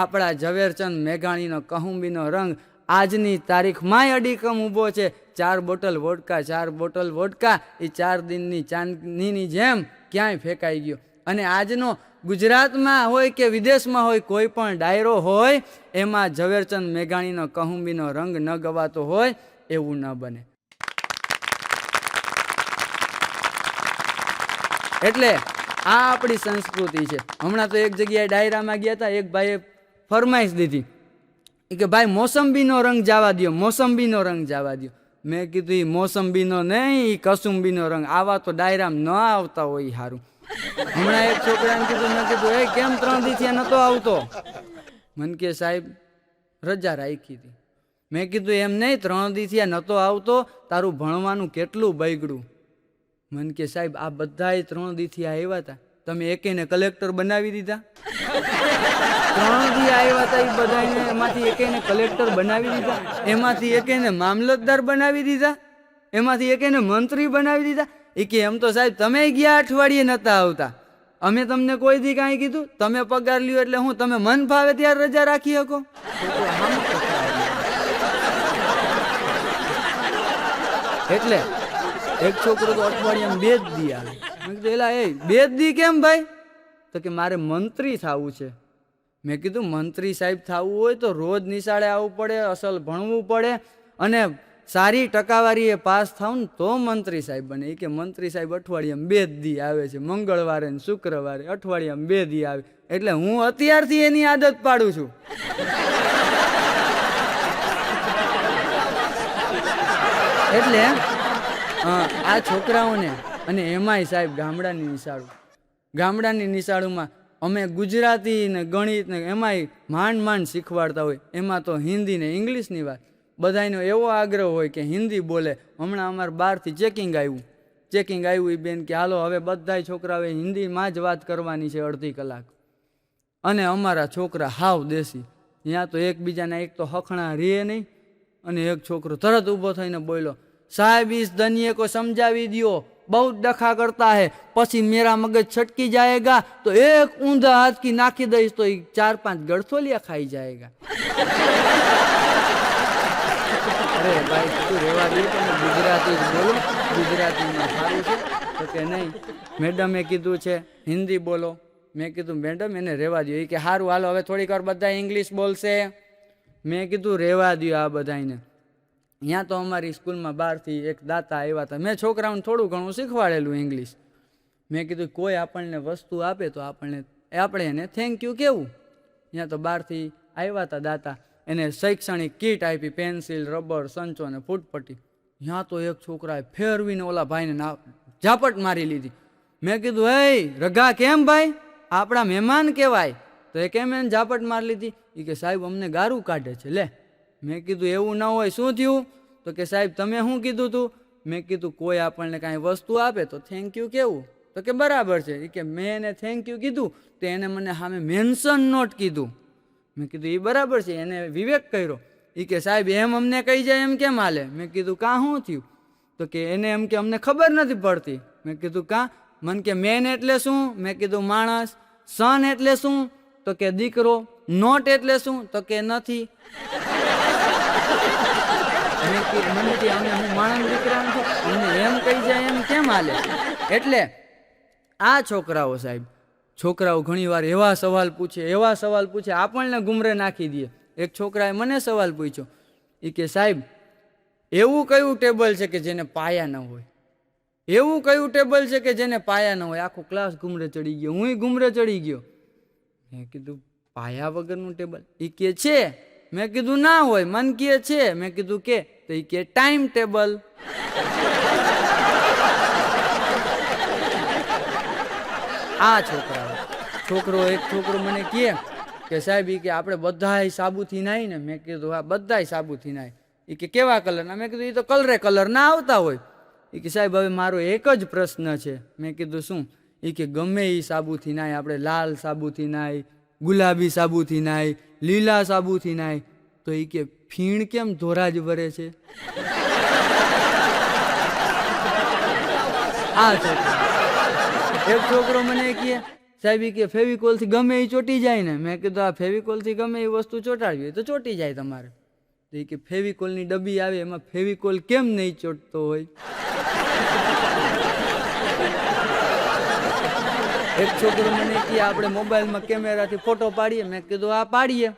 આપણા ઝવેરચંદ મેઘાણીનો કહુંબીનો રંગ આજની તારીખમાંય અડીકમ ઊભો છે. 4 બોટલ વોડકા, 4 બોટલ વોડકા એ 4 દિનની ચાંદનીની જેમ ક્યાંય ફેંકાઈ ગયો. અને આજનો ગુજરાતમાં હોય કે વિદેશમાં હોય, કોઈ પણ ડાયરો હોય એમાં ઝવેરચંદ મેઘાણીનો કહુંબીનો રંગ ન ગવાતો હોય એવું ન બને. એટલે આ આપણી સંસ્કૃતિ છે. હમણાં તો એક જગ્યાએ ડાયરામાં ગયા હતા, એક ભાઈએ ફરમાઈશ દીધી કે ભાઈ મોસંબીનો રંગ જવા દો, મોસંબીનો રંગ જવા દો. મેં કીધું એ મોસંબીનો નહીં, કસુંબીનો રંગ. આવા તો ડાયરામાં ન આવતા હોય સારું. હમણાં એક છોકરાને કીધું, મેં કીધું એ કેમ 3 દી થયા નતો આવતો? મને કે સાહેબ રજા રાખી હતી. મેં કીધું એમ નહીં, 3 દી થયા નતો આવતો, તારું ભણવાનું કેટલું બગડ્યું? મને કે સાહેબ આ બધાય 3 દી થયા આવ્યા હતા, તમે એકેને કલેક્ટર બનાવી દીધા. 3 દી આવ્યા હતા એ બધાને, એમાંથી એકેને કલેક્ટર બનાવી દીધા, એમાંથી એકેને મામલતદાર બનાવી દીધા, એમાંથી એકેને મંત્રી બનાવી દીધા. એ કે એમ તો સાહેબ તમે ગયા અઠવાડિયે નતા આવતા. અમે તમને કોઈ દી કાંઈ કીધું? તમે પગાર લ્યો એટલે હું તમે મન ફાવે ત્યારે રજા રાખી શકો? એટલે એક છોકરો તો અઠવાડિયામાં 2 જ દી આવે. મેં કીધું એલા એ 2 જ દી કેમ ભાઈ? તો કે મારે મંત્રી થવું છે. મેં કીધું મંત્રી સાહેબ થવું હોય તો રોજ નિશાળે આવવું પડે, અસલ ભણવું પડે અને સારી ટકાવારીએ પાસ થાવ ને તો મંત્રી સાહેબ બને. એ કે મંત્રી સાહેબ અઠવાડિયામાં 2 જ દી આવે છે, મંગળવારે ને શુક્રવારે, અઠવાડિયામાં 2 દી આવે. એટલે હું અત્યારથી એની આદત પાડું છું. એટલે આ છોકરાઓને અને એમાંય સાહેબ ગામડાની નિશાળોમાં અમે ગુજરાતી ને ગણિત ને એમાંય માંડ શીખવાડતા હોય. એમાં તો હિન્દી ને ઇંગ્લિશની વાત. બધાનો એવો આગ્રહ હોય કે હિન્દી બોલે. હમણાં અમારે બહારથી ચેકિંગ આવ્યું એ બેન કે હાલો હવે બધાય છોકરાઓએ હિન્દીમાં જ વાત કરવાની છે અડધી કલાક. અને અમારા છોકરા હાવ દેશી. ત્યાં તો એકબીજાના એક તો હખણા રે નહીં. અને એક છોકરો તરત ઊભો થઈને બોલ્યો, સાહેબ इस दनिये को समझावी दियो, बहुत डखा करता है, પછી मेरा मगज छटकी जाएगा तो एक ऊंधा हाथ की नाखी दईश तो 4-5 गड़थोलिया खाई जाएगा. અરે ભાઈ તું રેવા દે, તમે ગુજરાતી જ બોલો, ગુજરાતીમાં સારું છે. તો કે નહીં મેડમે કીધું છે હિન્દી બોલો. મેં કીધું મેડમ એને રેવા દો. એ કે સારું હાલો હવે થોડીક વાર બધા ઇંગ્લિશ બોલશે. મેં કીધું રેવા દો આ બધાને. ત્યાં તો અમારી સ્કૂલમાં બહારથી એક દાતા આવ્યા હતા. મેં છોકરાઓને થોડું ઘણું શીખવાડેલું ઇંગ્લિશ. મેં કીધું કોઈ આપણને વસ્તુ આપે તો આપણે એને થેન્ક યુ કેવું. ત્યાં તો બહારથી આવ્યા હતા દાતા. એને શૈક્ષણિક કીટ આપી, પેન્સિલ, રબર, સંચો અને ફૂટપટ્ટી. ત્યાં તો એક છોકરાએ ફેરવીને ઓલા ભાઈને ઝાપટ મારી લીધી. મેં કીધું હે રઘા કેમ ભાઈ, આપણા મહેમાન કહેવાય. તો એ કેમ એને ઝાપટ મારી લીધી? એ કે સાહેબ અમને ગારું કાઢે છે. લે મેં કીધું એવું ન હોય, શું થયું? તો કે સાહેબ તમે શું કીધું તું? મેં કીધું કોઈ આપણને કાંઈ વસ્તુ આપે તો થેન્ક યુ કેવું. તો કે બરાબર છે. એ કે મેં એને થેન્ક યુ કીધું તો એને મને સામે મેન્શન નોટ કીધું. મેં કીધું એ બરાબર છે, એને વિવેક કર્યો. એ કે સાહેબ એમ અમને કહી જાય એમ કેમ હાલે? મેં કીધું કાં શું થયું? તો કે એને એમ કે અમને ખબર નથી પડતી. મેં કીધું કાં? મને કે મેન એટલે શું? મેં કીધું માણસ. સન એટલે શું? તો કે દીકરો. નોટ એટલે શું? તો કે નથી. મને કે અમે હું માણસ દીકરા નથી, અમને એમ કહી જાય એમ કેમ હાલે? એટલે આ છોકરાઓ ઘણી વાર એવા સવાલ પૂછે આપણને ગુમરે નાખી દે. એક છોકરાએ મને સવાલ પૂછ્યો. એ કે સાહેબ એવું કયું ટેબલ છે કે જેને પાયા ન હોય? એવું કયું ટેબલ છે કે જેને પાયા ન હોય? આખો ક્લાસ ગુમરે ચડી ગયો, હું ગુમરે ચડી ગયો. મેં કીધું પાયા વગરનું ટેબલ? એ કે છે. મેં કીધું ના હોય. મન કે છે. મેં કીધું કે? તો એ કે ટાઈમ ટેબલ. આ એક છોકરો મને કે સાહેબ કે આપણે બધાય સાબુથી નાહી ને? મેં કીધું હા બધાય સાબુથી નાહી. એ કે કેવા કલરના? મેં કીધું એ તો કલર ના આવતા હોય. એ કે સાહેબ હવે મારો એક જ પ્રશ્ન છે. મેં કીધું શું? એ કે ગમે એ સાબુથી નાય, આપણે લાલ સાબુથી નાય, ગુલાબી સાબુથી નાય, લીલા સાબુથી નાય, તો એ કે ફીણ કેમ ધોરા જ વરે છે? આ એક છોકરો મને કહે સાહેબ કે ફેવિકોલ થી ગમે એ ચોટી જાય ને? મેં કીધું આ ફેવિકોલ થી ગમે એ વસ્તુ ચોટાડવી હોય તો ચોટી જાય તમારે. તો એ કે ફેવિકોલ ની ડબ્બી આવે એમાં ફેવિકોલ કેમ નહીં ચોટતો હોય? એક છોકરો મને કહે આપણે મોબાઈલમાં કેમેરાથી ફોટો પાડીએ. મેં કીધું આ પાડીએ.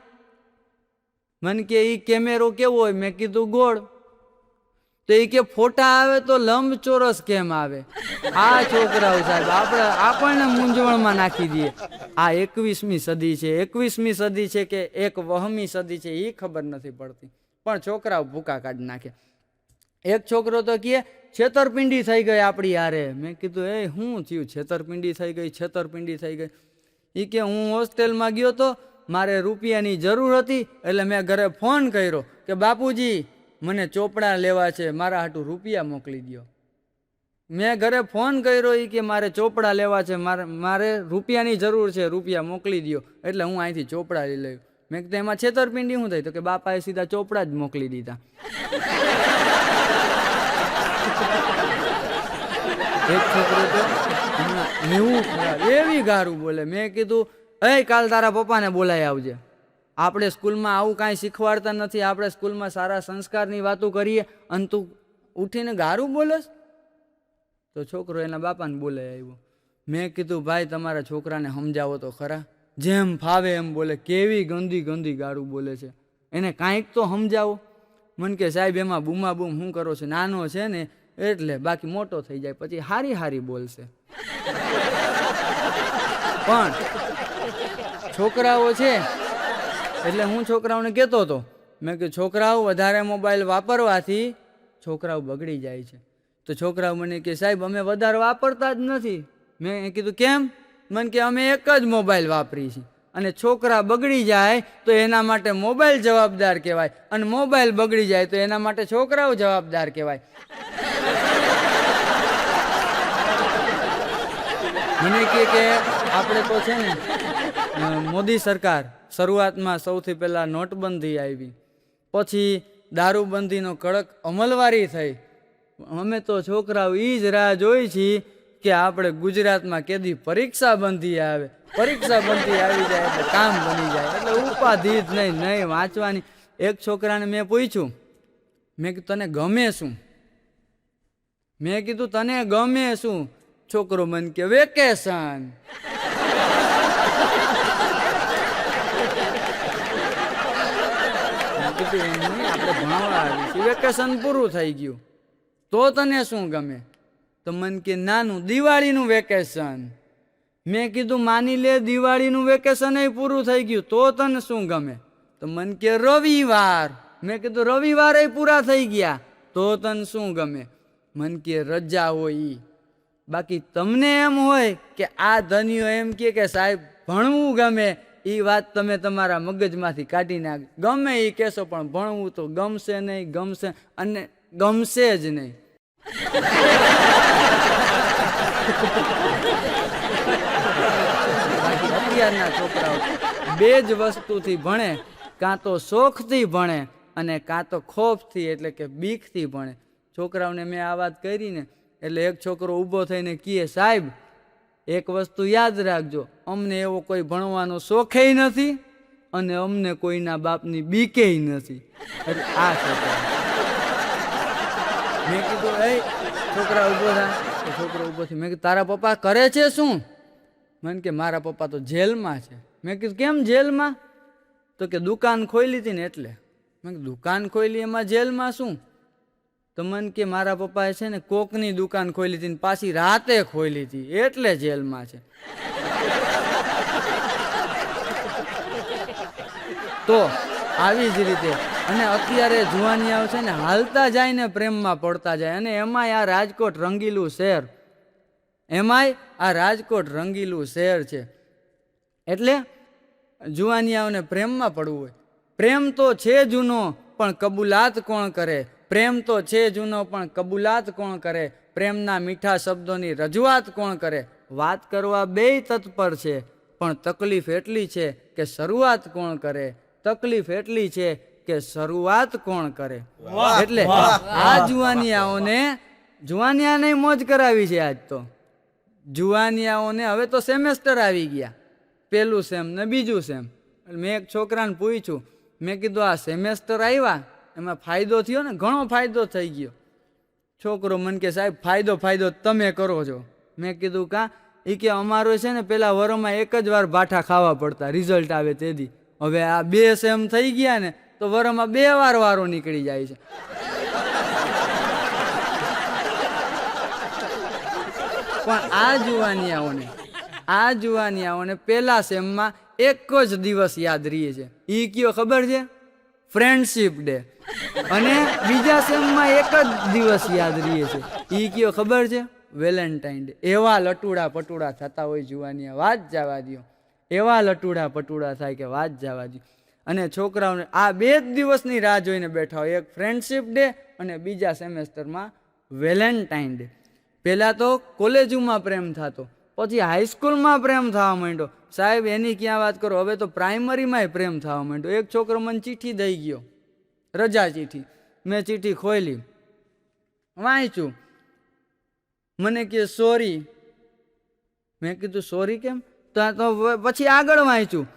મને કે ઈ કેમેરો કેવો હોય? મેં કીધું ગોળ. તો એ કે ફોટા આવે તો લંબચોરસ કેમ આવે? આ છોકરાઓ સાહેબ આપણને મૂંઝવણમાં નાખી દે. આ 21મી સદી છે. 21મી સદી છે કે એક વહમી સદી છે એ ખબર નથી પડતી, પણ છોકરાઓ ભૂકા કાઢી નાખે. એક છોકરો તો કહે છેતરપિંડી થઈ ગઈ આપણી હારે. મેં કીધું એ શું થયું? છેતરપિંડી થઈ ગઈ. એ કે હું હોસ્ટેલમાં ગયો તો, મારે રૂપિયાની જરૂર હતી એટલે મેં ઘરે ફોન કર્યો કે બાપુજી મને ચોપડા લેવા છે, મારા હાટુ રૂપિયા મોકલી દો. મેં ઘરે ફોન કર્યો એ કે મારે ચોપડા લેવા છે, મારે રૂપિયાની જરૂર છે, રૂપિયા મોકલી દો. એટલે હું અહીંથી ચોપડા લઈ લઉં. મેં કીધું એમાં છેતરપિંડી શું થઈ? તો કે બાપાએ સીધા ચોપડા જ મોકલી દીધા. એક છોકરો તો હમણાં એવું ખરાબ એવી ગારું બોલે. મેં કીધું કાલ તારા પપ્પાને બોલાવી આવજે. આપણે સ્કૂલમાં આવું કાંઈ શીખવાડતા નથી. આપણે સ્કૂલમાં સારા સંસ્કારની વાતો કરીએ અને તું ઉઠીને ગારું બોલેસ? તો છોકરો એના બાપાને બોલાવી આવ્યો. મેં કીધું ભાઈ તમારા છોકરાને સમજાવો તો ખરા, જેમ ફાવે એમ બોલે, કેવી ગંદી ગંદી ગારું બોલે છે, એને કાંઈક તો સમજાવો. મને કે સાહેબ એમાં બૂમા બૂમ શું કરો છો, નાનો છે ને એટલે, બાકી મોટો થઈ જાય પછી હારી હારી બોલશે. પણ છોકરાઓ છે એટલે હું છોકરાઓને કહેતો હતો, મેં કે છોકરાઓ વધારે મોબાઈલ વાપરવાથી છોકરાઓ બગડી જાય છે. તો છોકરાઓ મને કે સાહેબ અમે વધારે વાપરતા જ નથી. મેં કીધું કેમ? મને કે અમે એક જ મોબાઈલ વાપરી છીએ, અને છોકરા બગડી જાય તો એના માટે મોબાઈલ જવાબદાર કહેવાય, અને મોબાઈલ બગડી જાય તો એના માટે છોકરાઓ જવાબદાર કહેવાય. મને કે આપણે તો છે ને મોદી સરકાર શરૂઆતમાં સૌથી પહેલાં નોટબંધી આવી, પછી દારૂબંધીનો કડક અમલવારી થઈ. અમે તો છોકરાઓ એ જ રાહ જોઈ છીએ કે આપણે ગુજરાતમાં કેદી પરીક્ષા બંધી આવે. પરીક્ષા બંધી આવી જાય એટલે કામ બની જાય, એટલે ઉપાધિ જ નહીં વાંચવાની. એક છોકરાને મેં પૂછ્યું, મેં કીધું તને ગમે શું? મેં કીધું તને ગમે શું? છોકરો મને કે વેકેશન. આપણે ભણવા આવી છીએ, વેકેશન પૂરું થઈ ગયું તો તને શું ગમે? તો મને કે નાનું દિવાળીનું વેકેશન. મેં કીધું માની લે દિવાળીનું વેકેશન પૂરું થઈ ગયું તો તને શું ગમે? તો મને કે રવિવાર. મેં કીધું રવિવારે પૂરા થઈ ગયા તો તને શું ગમે? મને કે રજા હોય ઈ. બાકી તમને એમ હોય કે આ ધનિયો એમ કે સાહેબ ભણવું ગમે, એ વાત તમે તમારા મગજમાંથી કાઢી નાખ. ગમે એ કહેશો પણ ભણવું તો ગમશે નહીં, ગમશે અને ગમશે જ નહીં. અત્યારના છોકરાઓ બે જ વસ્તુથી ભણે, કાં તો શોખથી ભણે અને કાં તો ખોફથી એટલે કે બીકથી ભણે. છોકરાઓને મેં આ વાત કરી ને એટલે એક છોકરો ઊભો થઈને કહે સાહેબ એક વસ્તુ યાદ રાખજો, અમને એવો કોઈ ભણવાનો શોખેય નથી અને અમને કોઈના બાપની બીકેય નથી. એટલે આ છોકરા. મેં કીધું છોકરા ઊભો થા. છોકરો ઊભો થઈ. મેં કીધું તારા પપ્પા કરે છે શું? મને કે મારા પપ્પા તો જેલમાં છે. મેં કીધું કેમ જેલમાં? તો કે દુકાન ખોલી હતી ને એટલે. મેં કીધું દુકાન ખોલી એમાં જેલમાં શું? તો મને કે મારા પપ્પાએ છે ને કોકની દુકાન ખોલી હતી ને પાછી રાતે ખોલી હતી એટલે જેલમાં છે. તો આવી જ રીતે અને અત્યારે જુવાનિયાઓ છે ને હાલતા જાય ને પ્રેમમાં પડતા જાય, અને એમાંય આ રાજકોટ રંગીલું શહેર, એમાંય આ રાજકોટ રંગીલું શહેર છે એટલે જુવાનિયાઓને પ્રેમમાં પડવું હોય. પ્રેમ તો છે જૂનો પણ કબૂલાત કોણ કરે? પ્રેમ તો છે જૂનો પણ કબૂલાત કોણ કરે? પ્રેમના મીઠા શબ્દોની રજૂઆત કોણ કરે? વાત કરવા બેય તત્પર છે પણ તકલીફ એટલી છે કે શરૂઆત કોણ કરે? તકલીફ એટલી છે કે શરૂઆત કોણ કરે? એટલે આ જુવાનિયાને મોજ કરાવી છે. આજ તો જુવાનિયાઓને હવે તો સેમેસ્ટર આવી ગયા, પહેલું સેમ ને બીજું સેમ. મેં એક છોકરાને પૂછ્યું, મેં કીધું આ સેમેસ્ટર આવ્યા એમાં ફાયદો થયો ને? ઘણો ફાયદો થઈ ગયો. છોકરો મને કે સાહેબ ફાયદો તમે કરો છો. મેં કીધું કાં? એ કે અમારો છે ને પેલા વરમાં એક જ વાર બાઠા ખાવા પડતા રિઝલ્ટ આવે તેથી, હવે આ 2 સેમ થઈ ગયા ને તો વરમાં 2 વાર વારો નીકળી જાય છે. પણ આ જુવાનિયાઓને પેલા સેમમાં એક જ દિવસ યાદ રહે છે. એ કયો ખબર છે? Friendship day. અને બીજા સેમમાં એક જ દિવસ યાદ રહે છે. એ કયો ખબર છે? Valentine day. એવા લટુડા પટુડા થતા હોય જુવાનિયા, વાત જવા દો. એવા લટુડા પટુડા થાય કે વાત જવા દો. અને છોકરાઓને આ 2 જ દિવસની રાહ જોઈને બેઠા હોય, એક ફ્રેન્ડશિપ ડે અને બીજા સેમેસ્ટરમાં વેલેન્ટાઇન ડે. પહેલાં તો કોલેજોમાં પ્રેમ થતો, પછી હાઈસ્કૂલમાં પ્રેમ થવા માંડ્યો. સાહેબ એની ક્યાં વાત કરો, હવે તો પ્રાઇમરીમાંય પ્રેમ થવા માંડ્યો. એક છોકરો મને ચિઠ્ઠી દઈ ગયો, રજા ચિઠ્ઠી. મેં ચિઠ્ઠી ખોલી, વાંચ્યું. મને કહે સોરી. મેં કીધું સોરી કેમ? તો પછી આગળ વાંચ્યું.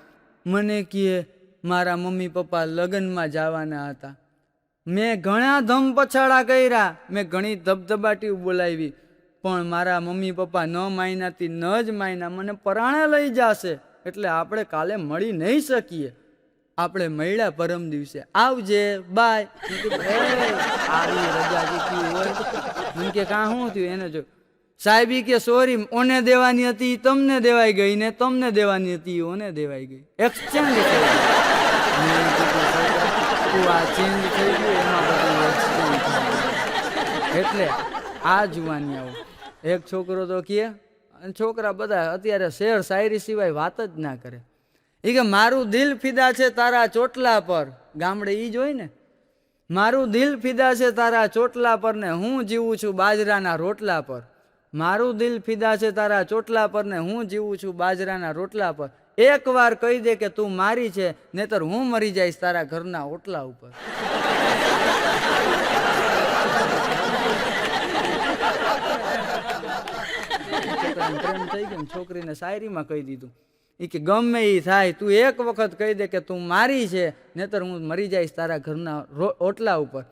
મને કહે મારા મમ્મી પપ્પા લગ્નમાં જવાના હતા. મેં ઘણા ધમ પછાડા કર્યા, મેં ઘણી ધબધબાટી બોલાવી, પણ મારા મમ્મી પપ્પા ન માયનાથી ન જ માયના. મને પરાણે લઈ જશે એટલે આપણે કાલે મળી નહીં શકીએ. આપણે મળ્યા પરમ દિવસે, આવજે બાય. આવી રજાજી થયું હોય. મને કે કાં શું થયું? એને જો સાહેબી કે સોરી, ઓને દેવાની હતી તમને દેવાઈ ગઈ, ને તમને દેવાની હતી ઓને દેવાઈ ગઈ. એક્સચેન્જ થઈ ગયું. આ ચેન્જ થઈ ગયું એમાં બધું એક્સચેન્જ થઈ ગયું. એટલે આ જુવાની આવું. એક છોકરો તો કહે, અને છોકરા બધા અત્યારે શેર શાયરી સિવાય વાત જ ના કરે. એ કે મારું દિલ ફિદા છે તારા ચોટલા પર. ગામડે ઈ જ હોય ને, મારું દિલ ફિદા છે તારા ચોટલા પર ને હું જીવું છું બાજરાના રોટલા પર. મારું દિલ ફિદા છે તારા ચોટલા પર ને હું જીવું છું બાજરાના રોટલા પર. એક વાર કહી દે કે તું મારી છે, નહીતર હું મરી જઈશ તારા ઘરના ઓટલા ઉપર. પ્રેમ થઈ ગયો, છોકરીને શાયરીમાં કહી દીધું. એ કે ગમે એ થાય, તું એક વખત કહી દે કે તું મારી છે, નહીતર હું મરી જઈશ તારા ઘરના ઓટલા ઉપર.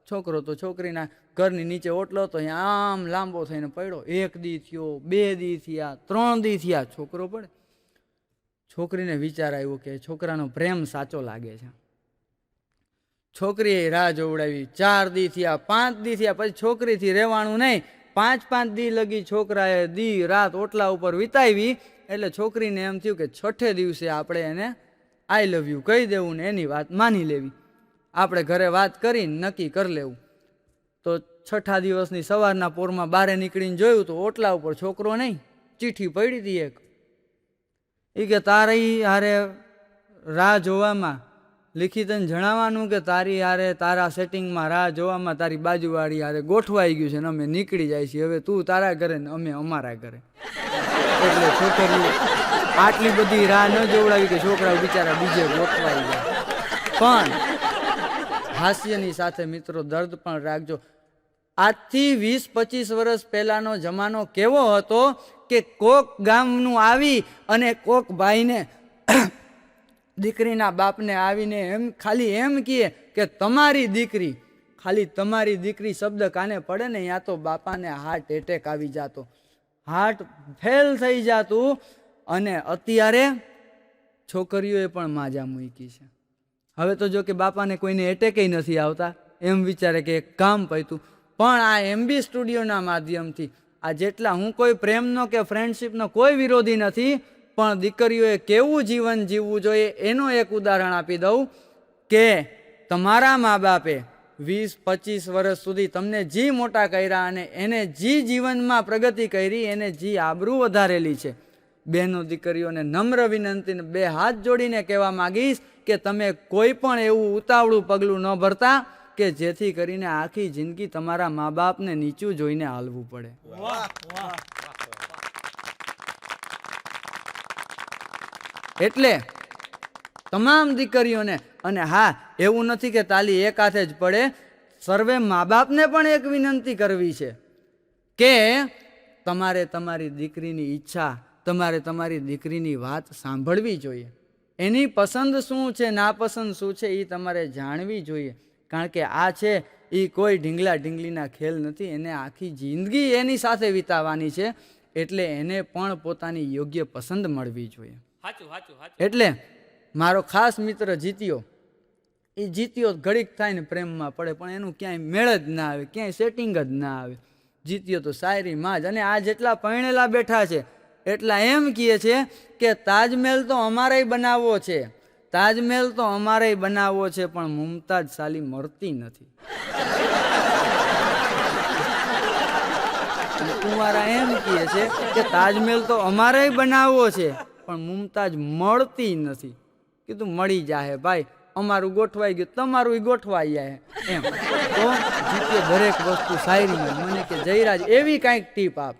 છોકરો તો છોકરીના ઘરની નીચે ઓટલો હતો, આમ લાંબો થઈને પડ્યો. 1 દી થયો, 2 દી થયા, 3 દી થયા, છોકરો પડે. છોકરીને વિચાર આવ્યો કે છોકરાનો પ્રેમ સાચો લાગે છે. છોકરીએ રાહ જોવડાવી. 4 દી થયા, 5 દી થયા, પછી છોકરીથી રહેવાનું નહીં. 5 દી લગી છોકરાએ દી રાત ઓટલા ઉપર વિતાવી. એટલે છોકરીને એમ થયું કે 6ઠે દિવસે આપણે એને આઈ લવ યુ કહી દેવું ને એની વાત માની લેવી. આપણે ઘરે વાત કરીને નક્કી કરી લેવું. તો 6ઠા દિવસની સવારના પોરમાં બહાર નીકળીને જોયું તો ઓટલા ઉપર છોકરો નહીં, ચીઠી પડી હતી એક. એ કે તારી હારે રાહ જોવામાં લિખિતને જણાવવાનું કે તારી હારે તારા સેટિંગમાં રાહ જોવામાં તારી બાજુવાળી હારે ગોઠવાઈ ગયું છે ને અમે નીકળી જાય છીએ. હવે તું તારા ઘરે ને અમે અમારા ઘરે. એટલે છોકરી આટલી બધી રાહ ન જોવડાવી કે છોકરાઓ બિચારા બીજે ગોઠવાઈ જાય. પણ હાસ્યની સાથે મિત્રો દર્દ પણ રાખજો. આજથી 20-25 વર્ષ પહેલાનો જમાનો કેવો હતો કે કોક ગામનું આવી અને કોક ભાઈને દીકરીના બાપને આવીને એમ ખાલી એમ કહે કે તમારી દીકરી, ખાલી તમારી દીકરી શબ્દ કાને પડે ને યા તો બાપાને હાર્ટ એટેક આવી જાતો, હાર્ટ ફેલ થઈ જાતું. અને અત્યારે છોકરીઓએ પણ માજા મૂકી છે. હવે તો જો કે બાપાને કોઈને એટેક નથી આવતા, એમ વિચારે કે એક કામ પૈતું. પણ આ MB સ્ટુડિયોના માધ્યમથી આ જેટલા, હું કોઈ પ્રેમનો કે ફ્રેન્ડશીપનો કોઈ વિરોધી નથી, પણ દીકરીઓએ કેવું જીવન જીવવું જોઈએ એનું એક ઉદાહરણ આપી દઉં કે તમારા મા બાપે 20-25 વર્ષ સુધી તમને જી મોટા કર્યા અને એને જી જીવનમાં પ્રગતિ કરી, એને જી આબરૂ વધારેલી છે. બહેનો દીકરીઓને નમ્ર વિનંતી 2 હાથ જોડીને કહેવા માંગીશ કે તમે કોઈ પણ એવું ઉતાવળું પગલું ન ભરતા કે જેથી કરીને આખી જિંદગી તમારા મા બાપને નીચું જોઈને હાલવું પડે. એટલે તમામ દીકરીઓને, અને હા એવું નથી કે તાલી એક હાથે જ પડે, સર્વે મા બાપને પણ એક વિનંતી કરવી છે કે તમારે તમારી દીકરીની ઈચ્છા, તમારે તમારી દીકરીની વાત સાંભળવી જોઈએ. એની પસંદ શું છે, નાપસંદ શું છે એ તમારે જાણવી જોઈએ. કારણ કે આ છે એ કોઈ ઢીંગલા ઢીંગલીના ખેલ નથી, એને આખી જિંદગી એની સાથે વિતાવવાની છે. એટલે એને પણ પોતાની યોગ્ય પસંદ મળવી જોઈએ. એટલે મારો ખાસ મિત્ર જીત્યો, એ જીત્યો ઘડીક થાય ને પ્રેમમાં પડે, પણ એનું ક્યાંય મેળ જ ના આવે, ક્યાંય સેટિંગ જ ના આવે. જીત્યો તો શાયરીમાં જ. અને આ જેટલા પરણેલા બેઠા છે એટલા એમ કહે છે કે તાજમહેલ તો અમારે બનાવવો છે, તાજમહેલ તો અમારે બનાવવો છે, પણ મુમતાજ સાલી મળતી નથી. કુંવારા એમ કહે છે કે તાજમહેલ તો અમારે બનાવવો છે, પણ મુમતાજ મળતી નથી. કીધું મળી જાહે ભાઈ, અમારું ગોઠવાઈ ગયું, તમારું ગોઠવાઈ જાય એમ. તો જીતે દરેક વસ્તુ શાયરીમાં. મને કે જયરાજ એવી કાંઈક ટીપ આપ,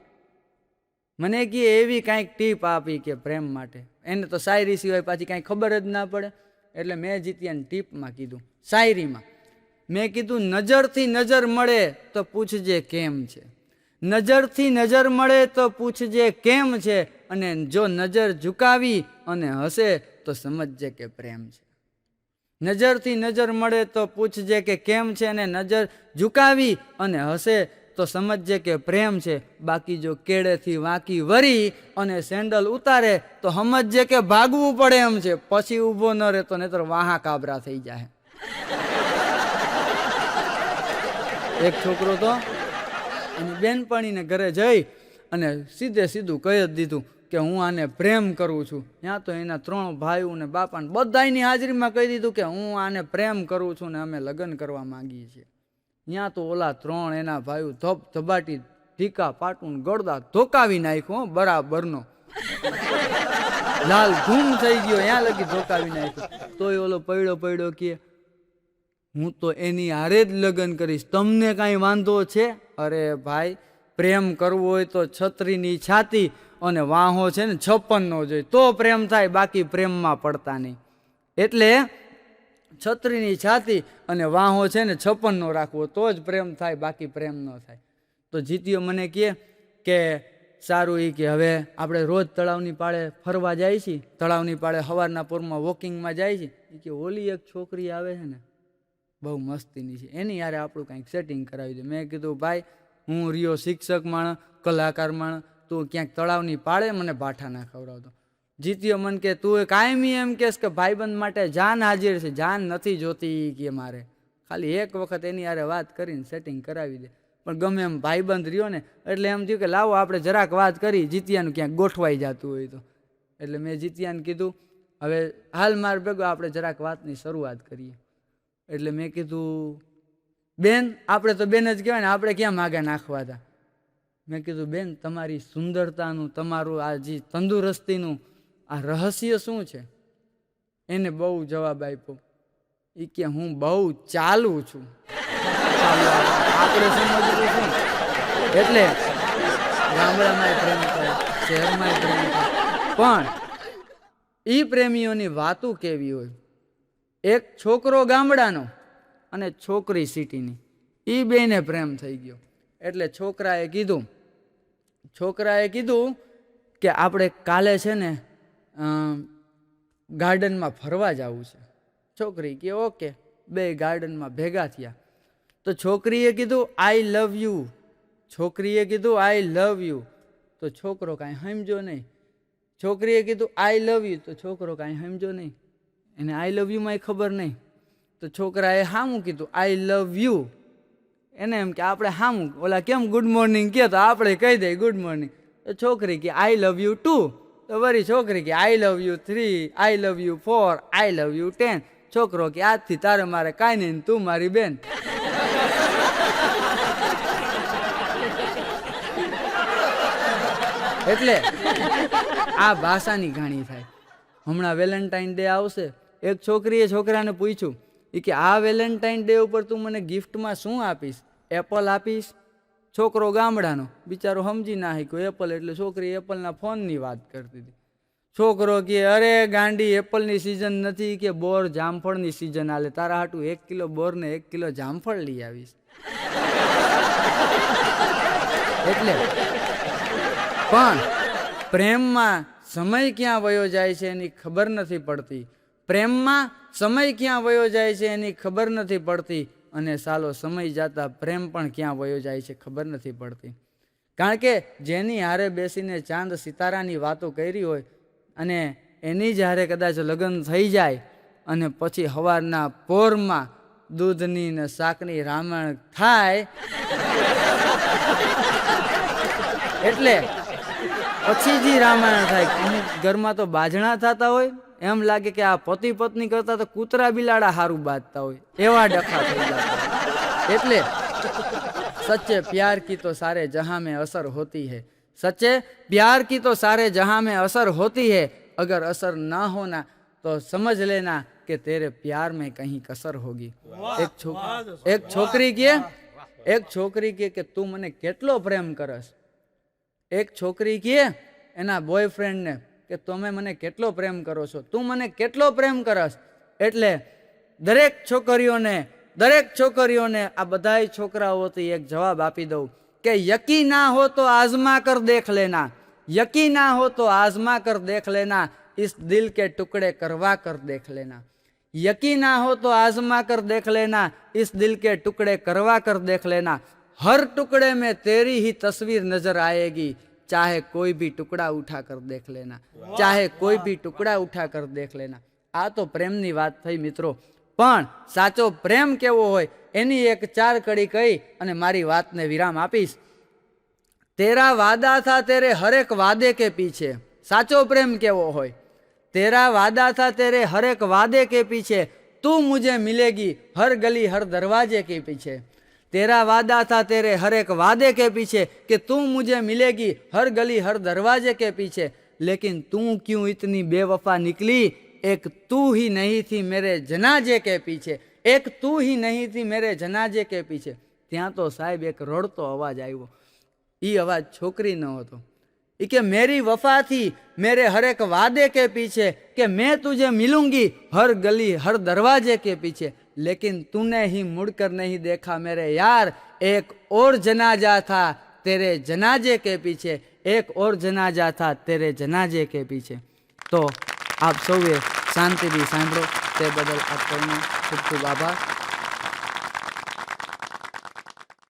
મને કે એવી કાંઈક ટીપ આપી કે પ્રેમ માટે. એને તો શાયરી સિવાય પાછી કાંઈ ખબર જ ના પડે. એટલે મેં જીત્યાને ટીપમાં કીધું, શાયરીમાં મેં કીધું નજરથી નજર મળે તો પૂછજે કેમ છે, નજરથી નજર મળે તો પૂછજે કેમ છે, અને જો નજર ઝુકાવી અને હશે તો સમજજે કે પ્રેમ છે. નજરથી નજર મળે તો પૂછજે કે કેમ છે, અને નજર ઝુકાવી અને હશે તો સમજજે કે પ્રેમ છે. બાકી જો કેળેથી વાંકી વરી અને સેન્ડલ ઉતારે તો સમજજે કે ભાગવું પડે એમ છે. પછી ઊભો ન રહેતો નહીતર વાહા કાબરા થઈ જાય. એક છોકરો તો એની બેનપણીને ઘરે જઈ અને સીધું કહી જ દીધું કે હું આને પ્રેમ કરું છું. ત્યાં તો એના 3 ભાઈઓ ને બાપાને બધાની હાજરીમાં કહી દીધું કે હું આને પ્રેમ કરું છું ને અમે લગ્ન કરવા માંગીએ છીએ. ત્યાં તો ઓલા 3 એના ભાઈઓ ધબાટી ઢીકા પાટું ગળદા ધોકાવી નાખ્યો બરાબરનો. લાલ ધૂમ થઈ ગયો, ત્યાં લગી ધોકાવી નાખ્યો. તોય ઓલો પડ્યો કે હું તો એની હારે જ લગ્ન કરીશ, તમને કાંઈ વાંધો છે? અરે ભાઈ, પ્રેમ કરવો હોય તો છત્રીની છાતી અને વાહો છે ને 56નો જોઈએ તો પ્રેમ થાય, બાકી પ્રેમમાં પડતા નહીં. એટલે છત્રીની છાતી અને વાહો છે ને 56નો રાખવો તો જ પ્રેમ થાય, બાકી પ્રેમ ન થાય. તો જીત્યો મને કહે કે સારું, એ કે હવે આપણે રોજ તળાવની પાળે ફરવા જાય છીએ, તળાવની પાળે સવારના પોરમાં વોકિંગમાં જાય છે. એ કે ઓલી એક છોકરી આવે છે ને બહુ મસ્તીની છે, એની યારે આપણું કંઈક સેટિંગ કરાવી દે. મેં કીધું ભાઈ, હું રહ્યો શિક્ષક માણસ, કલાકાર માણસ, તું ક્યાંક તળાવની પાળે મને બાઠા ના ખવડાવતો. જીત્યો મન કે તું કાયમી એમ કહેશ કે ભાઈબંધ માટે જાન હાજર છે, જાન નથી જોતી કે મારે, ખાલી એક વખત એની યારે વાત કરીને સેટિંગ કરાવી દે. પણ ગમે એમ ભાઈબંધ રહ્યો ને એટલે એમ થયું કે લાવો આપણે જરાક વાત કરી, જીત્યાનું ક્યાંક ગોઠવાઈ જતું હોય તો. એટલે મેં જીત્યાને કીધું હવે હાલ માર ભેગો આપણે જરાક વાતની શરૂઆત કરીએ. એટલે મેં કીધું બેન, આપણે તો બેન જ કહેવાય ને, આપણે ક્યાં માગા નાખવા હતા. મેં કીધું બેન, તમારી સુંદરતાનું, તમારું આ જે તંદુરસ્તીનું આ રહસ્ય શું છે? એને બહુ જવાબ આપ્યો. એ કે હું બહુ ચાલુ છું. આપણે સમજવું શું? એટલે ગામડામાં પ્રેમ થાય, શહેરમાં પ્રેમ થાય, પણ એ પ્રેમીઓની વાતો કેવી હોય. એક છોકરો ગામડાનો અને છોકરી સિટીની, એ બેને પ્રેમ થઈ ગયો. એટલે છોકરાએ કીધું કે આપણે કાલે છે ને ગાર્ડનમાં ફરવા જવું છે. છોકરી કે ઓકે. બે ગાર્ડનમાં ભેગા થયા. તો છોકરીએ કીધું આઈ લવ યુ, છોકરીએ કીધું આઈ લવ યુ. તો છોકરો કાંઈ સમજો નહીં. છોકરીએ કીધું આઈ લવ યુ, તો છોકરો કાંઈ સમજો નહીં, એને આઈ લવ યુમાં ખબર નહીં. તો છોકરાએ હામું કીધું આઈ લવ યુ. એને એમ કે આપણે હામું ઓલા કેમ ગુડ મોર્નિંગ કહે તો આપણે કહી દઈએ ગુડ મોર્નિંગ. તો છોકરી કે આઈ લવ યુ 2. તો વળી છોકરી કે I love you 3, I love you 4, I love you 10. છોકરો કે આજથી તારે મારે કાંઈ નહીં, તું મારી બેન. એટલે આ ભાષાની ઘાણી થાય. હમણાં વેલેન્ટાઇન ડે આવશે. એક છોકરીએ છોકરાને પૂછ્યું, એ કે આ વેલેન્ટાઇન ડે ઉપર તું મને ગિફ્ટમાં શું આપીશ? એપલ આપીશ? છોકરો ગામડાનો બિચારો સમજી ના શક્યો એપલ એટલે છોકરી એપલના ફોનની વાત કરતી હતી. છોકરો કે અરે ગાંડી, એપલની સિઝન નથી કે બોર જામફળની સિઝન હાલે, તારા હાટું 1 કિલો બોર ને 1 કિલો જામફળ લઈ આવીશ. એટલે પણ પ્રેમમાં સમય ક્યાં વયો જાય છે એની ખબર નથી પડતી. પ્રેમમાં સમય ક્યાં વયો જાય છે એની ખબર નથી પડતી, અને સાલો સમય જતા પ્રેમ પણ ક્યાં વયો જાય છે ખબર નથી પડતી. કારણ કે જેની હારે બેસીને ચાંદ સિતારાની વાતો કરી હોય અને એની જ હારે કદાચ લગ્ન થઈ જાય અને પછી સવારના પોરમાં દૂધની ને શાકની રામાયણ થાય એટલે પછી જે રામાયણ થાય. અમુક ઘરમાં તો બાજણા થતા હોય, એમ લાગે કે આ પતિ પત્ની કરતા તો કૂતરા બિલાડા હારું બાંધતા હોય, એવા ડખા થઈ જતા હોય. એટલે સચ્ચે પ્યાર કી તો સારે જહાં में असर होती है, सच्चे प्यार की तो सारे जहां में असर होती है, अगर असर ना होना तो समझ लेना कि तेरे प्यार में कहीं कसर होगी. एक छोकरी કે તું મને કેટલો પ્રેમ કરસ. એક છોકરી કહે એના બોયફ્રેન્ડને કે તમે મને કેટલો પ્રેમ કરો છો, તું મને કેટલો પ્રેમ કરસ. એટલે દરેક છોકરીઓને આ બધાય છોકરાઓથી એક જવાબ આપી દઉં कि यकीन ना हो तो आजमा कर देख लेना, यकीन ना हो तो आजमा कर देख लेना, इस दिल के टुकड़े करवा कर देख लेना। यकीन ना हो तो आजमा कर देख लेना, इस दिल के टुकड़े करवा कर देख लेना। हर टुकड़े में तेरी ही तस्वीर नजर आएगी, चाहे कोई भी टुकड़ा उठा कर देख लेना, चाहे कोई भी टुकड़ा उठा कर देख लेना। आ तो प्रेमनी વાત થઈ મિત્રો, પણ સાચો પ્રેમ કેવો હોય એની એક ચાર કડી કહી અને મારી વાતને વિરામ આપીશ। तेरा वादा था तेरे हर एक वादे के पीछे, साचो प्रेम केवो होय। तेरा वादा था तेरे हर एक वादे के पीछे, तू मुझे मिलेगी हर गली हर दरवाजे के पीछे। तेरा वादा था तेरे हर एक वादे के पीछे कि तू मुझे मिलेगी हर गली हर दरवाजे के पीछे, लेकिन तू क्यों इतनी बेवफा निकली, एक तू ही नहीं थी मेरे जनाजे के पीछे, एक तू ही नहीं थी मेरे जनाजे के पीछे। ત્યાં તો સાહેબ એક રડતો અવાજ આવ્યો। ये अवाज छोकरी न हो तो कि मेरी वफा थी मेरे हर एक वादे के पीछे कि मैं तुझे मिलूंगी हर गली हर दरवाजे के पीछे, लेकिन तूने ही मुड़कर नहीं देखा मेरे यार, एक और जनाजा था तेरे जनाजे के पीछे, एक और जनाजा था तेरे जनाजे के पीछे। तो आप सौए शांति भी सांभळो, ते बदल आप खूब खूब आभार।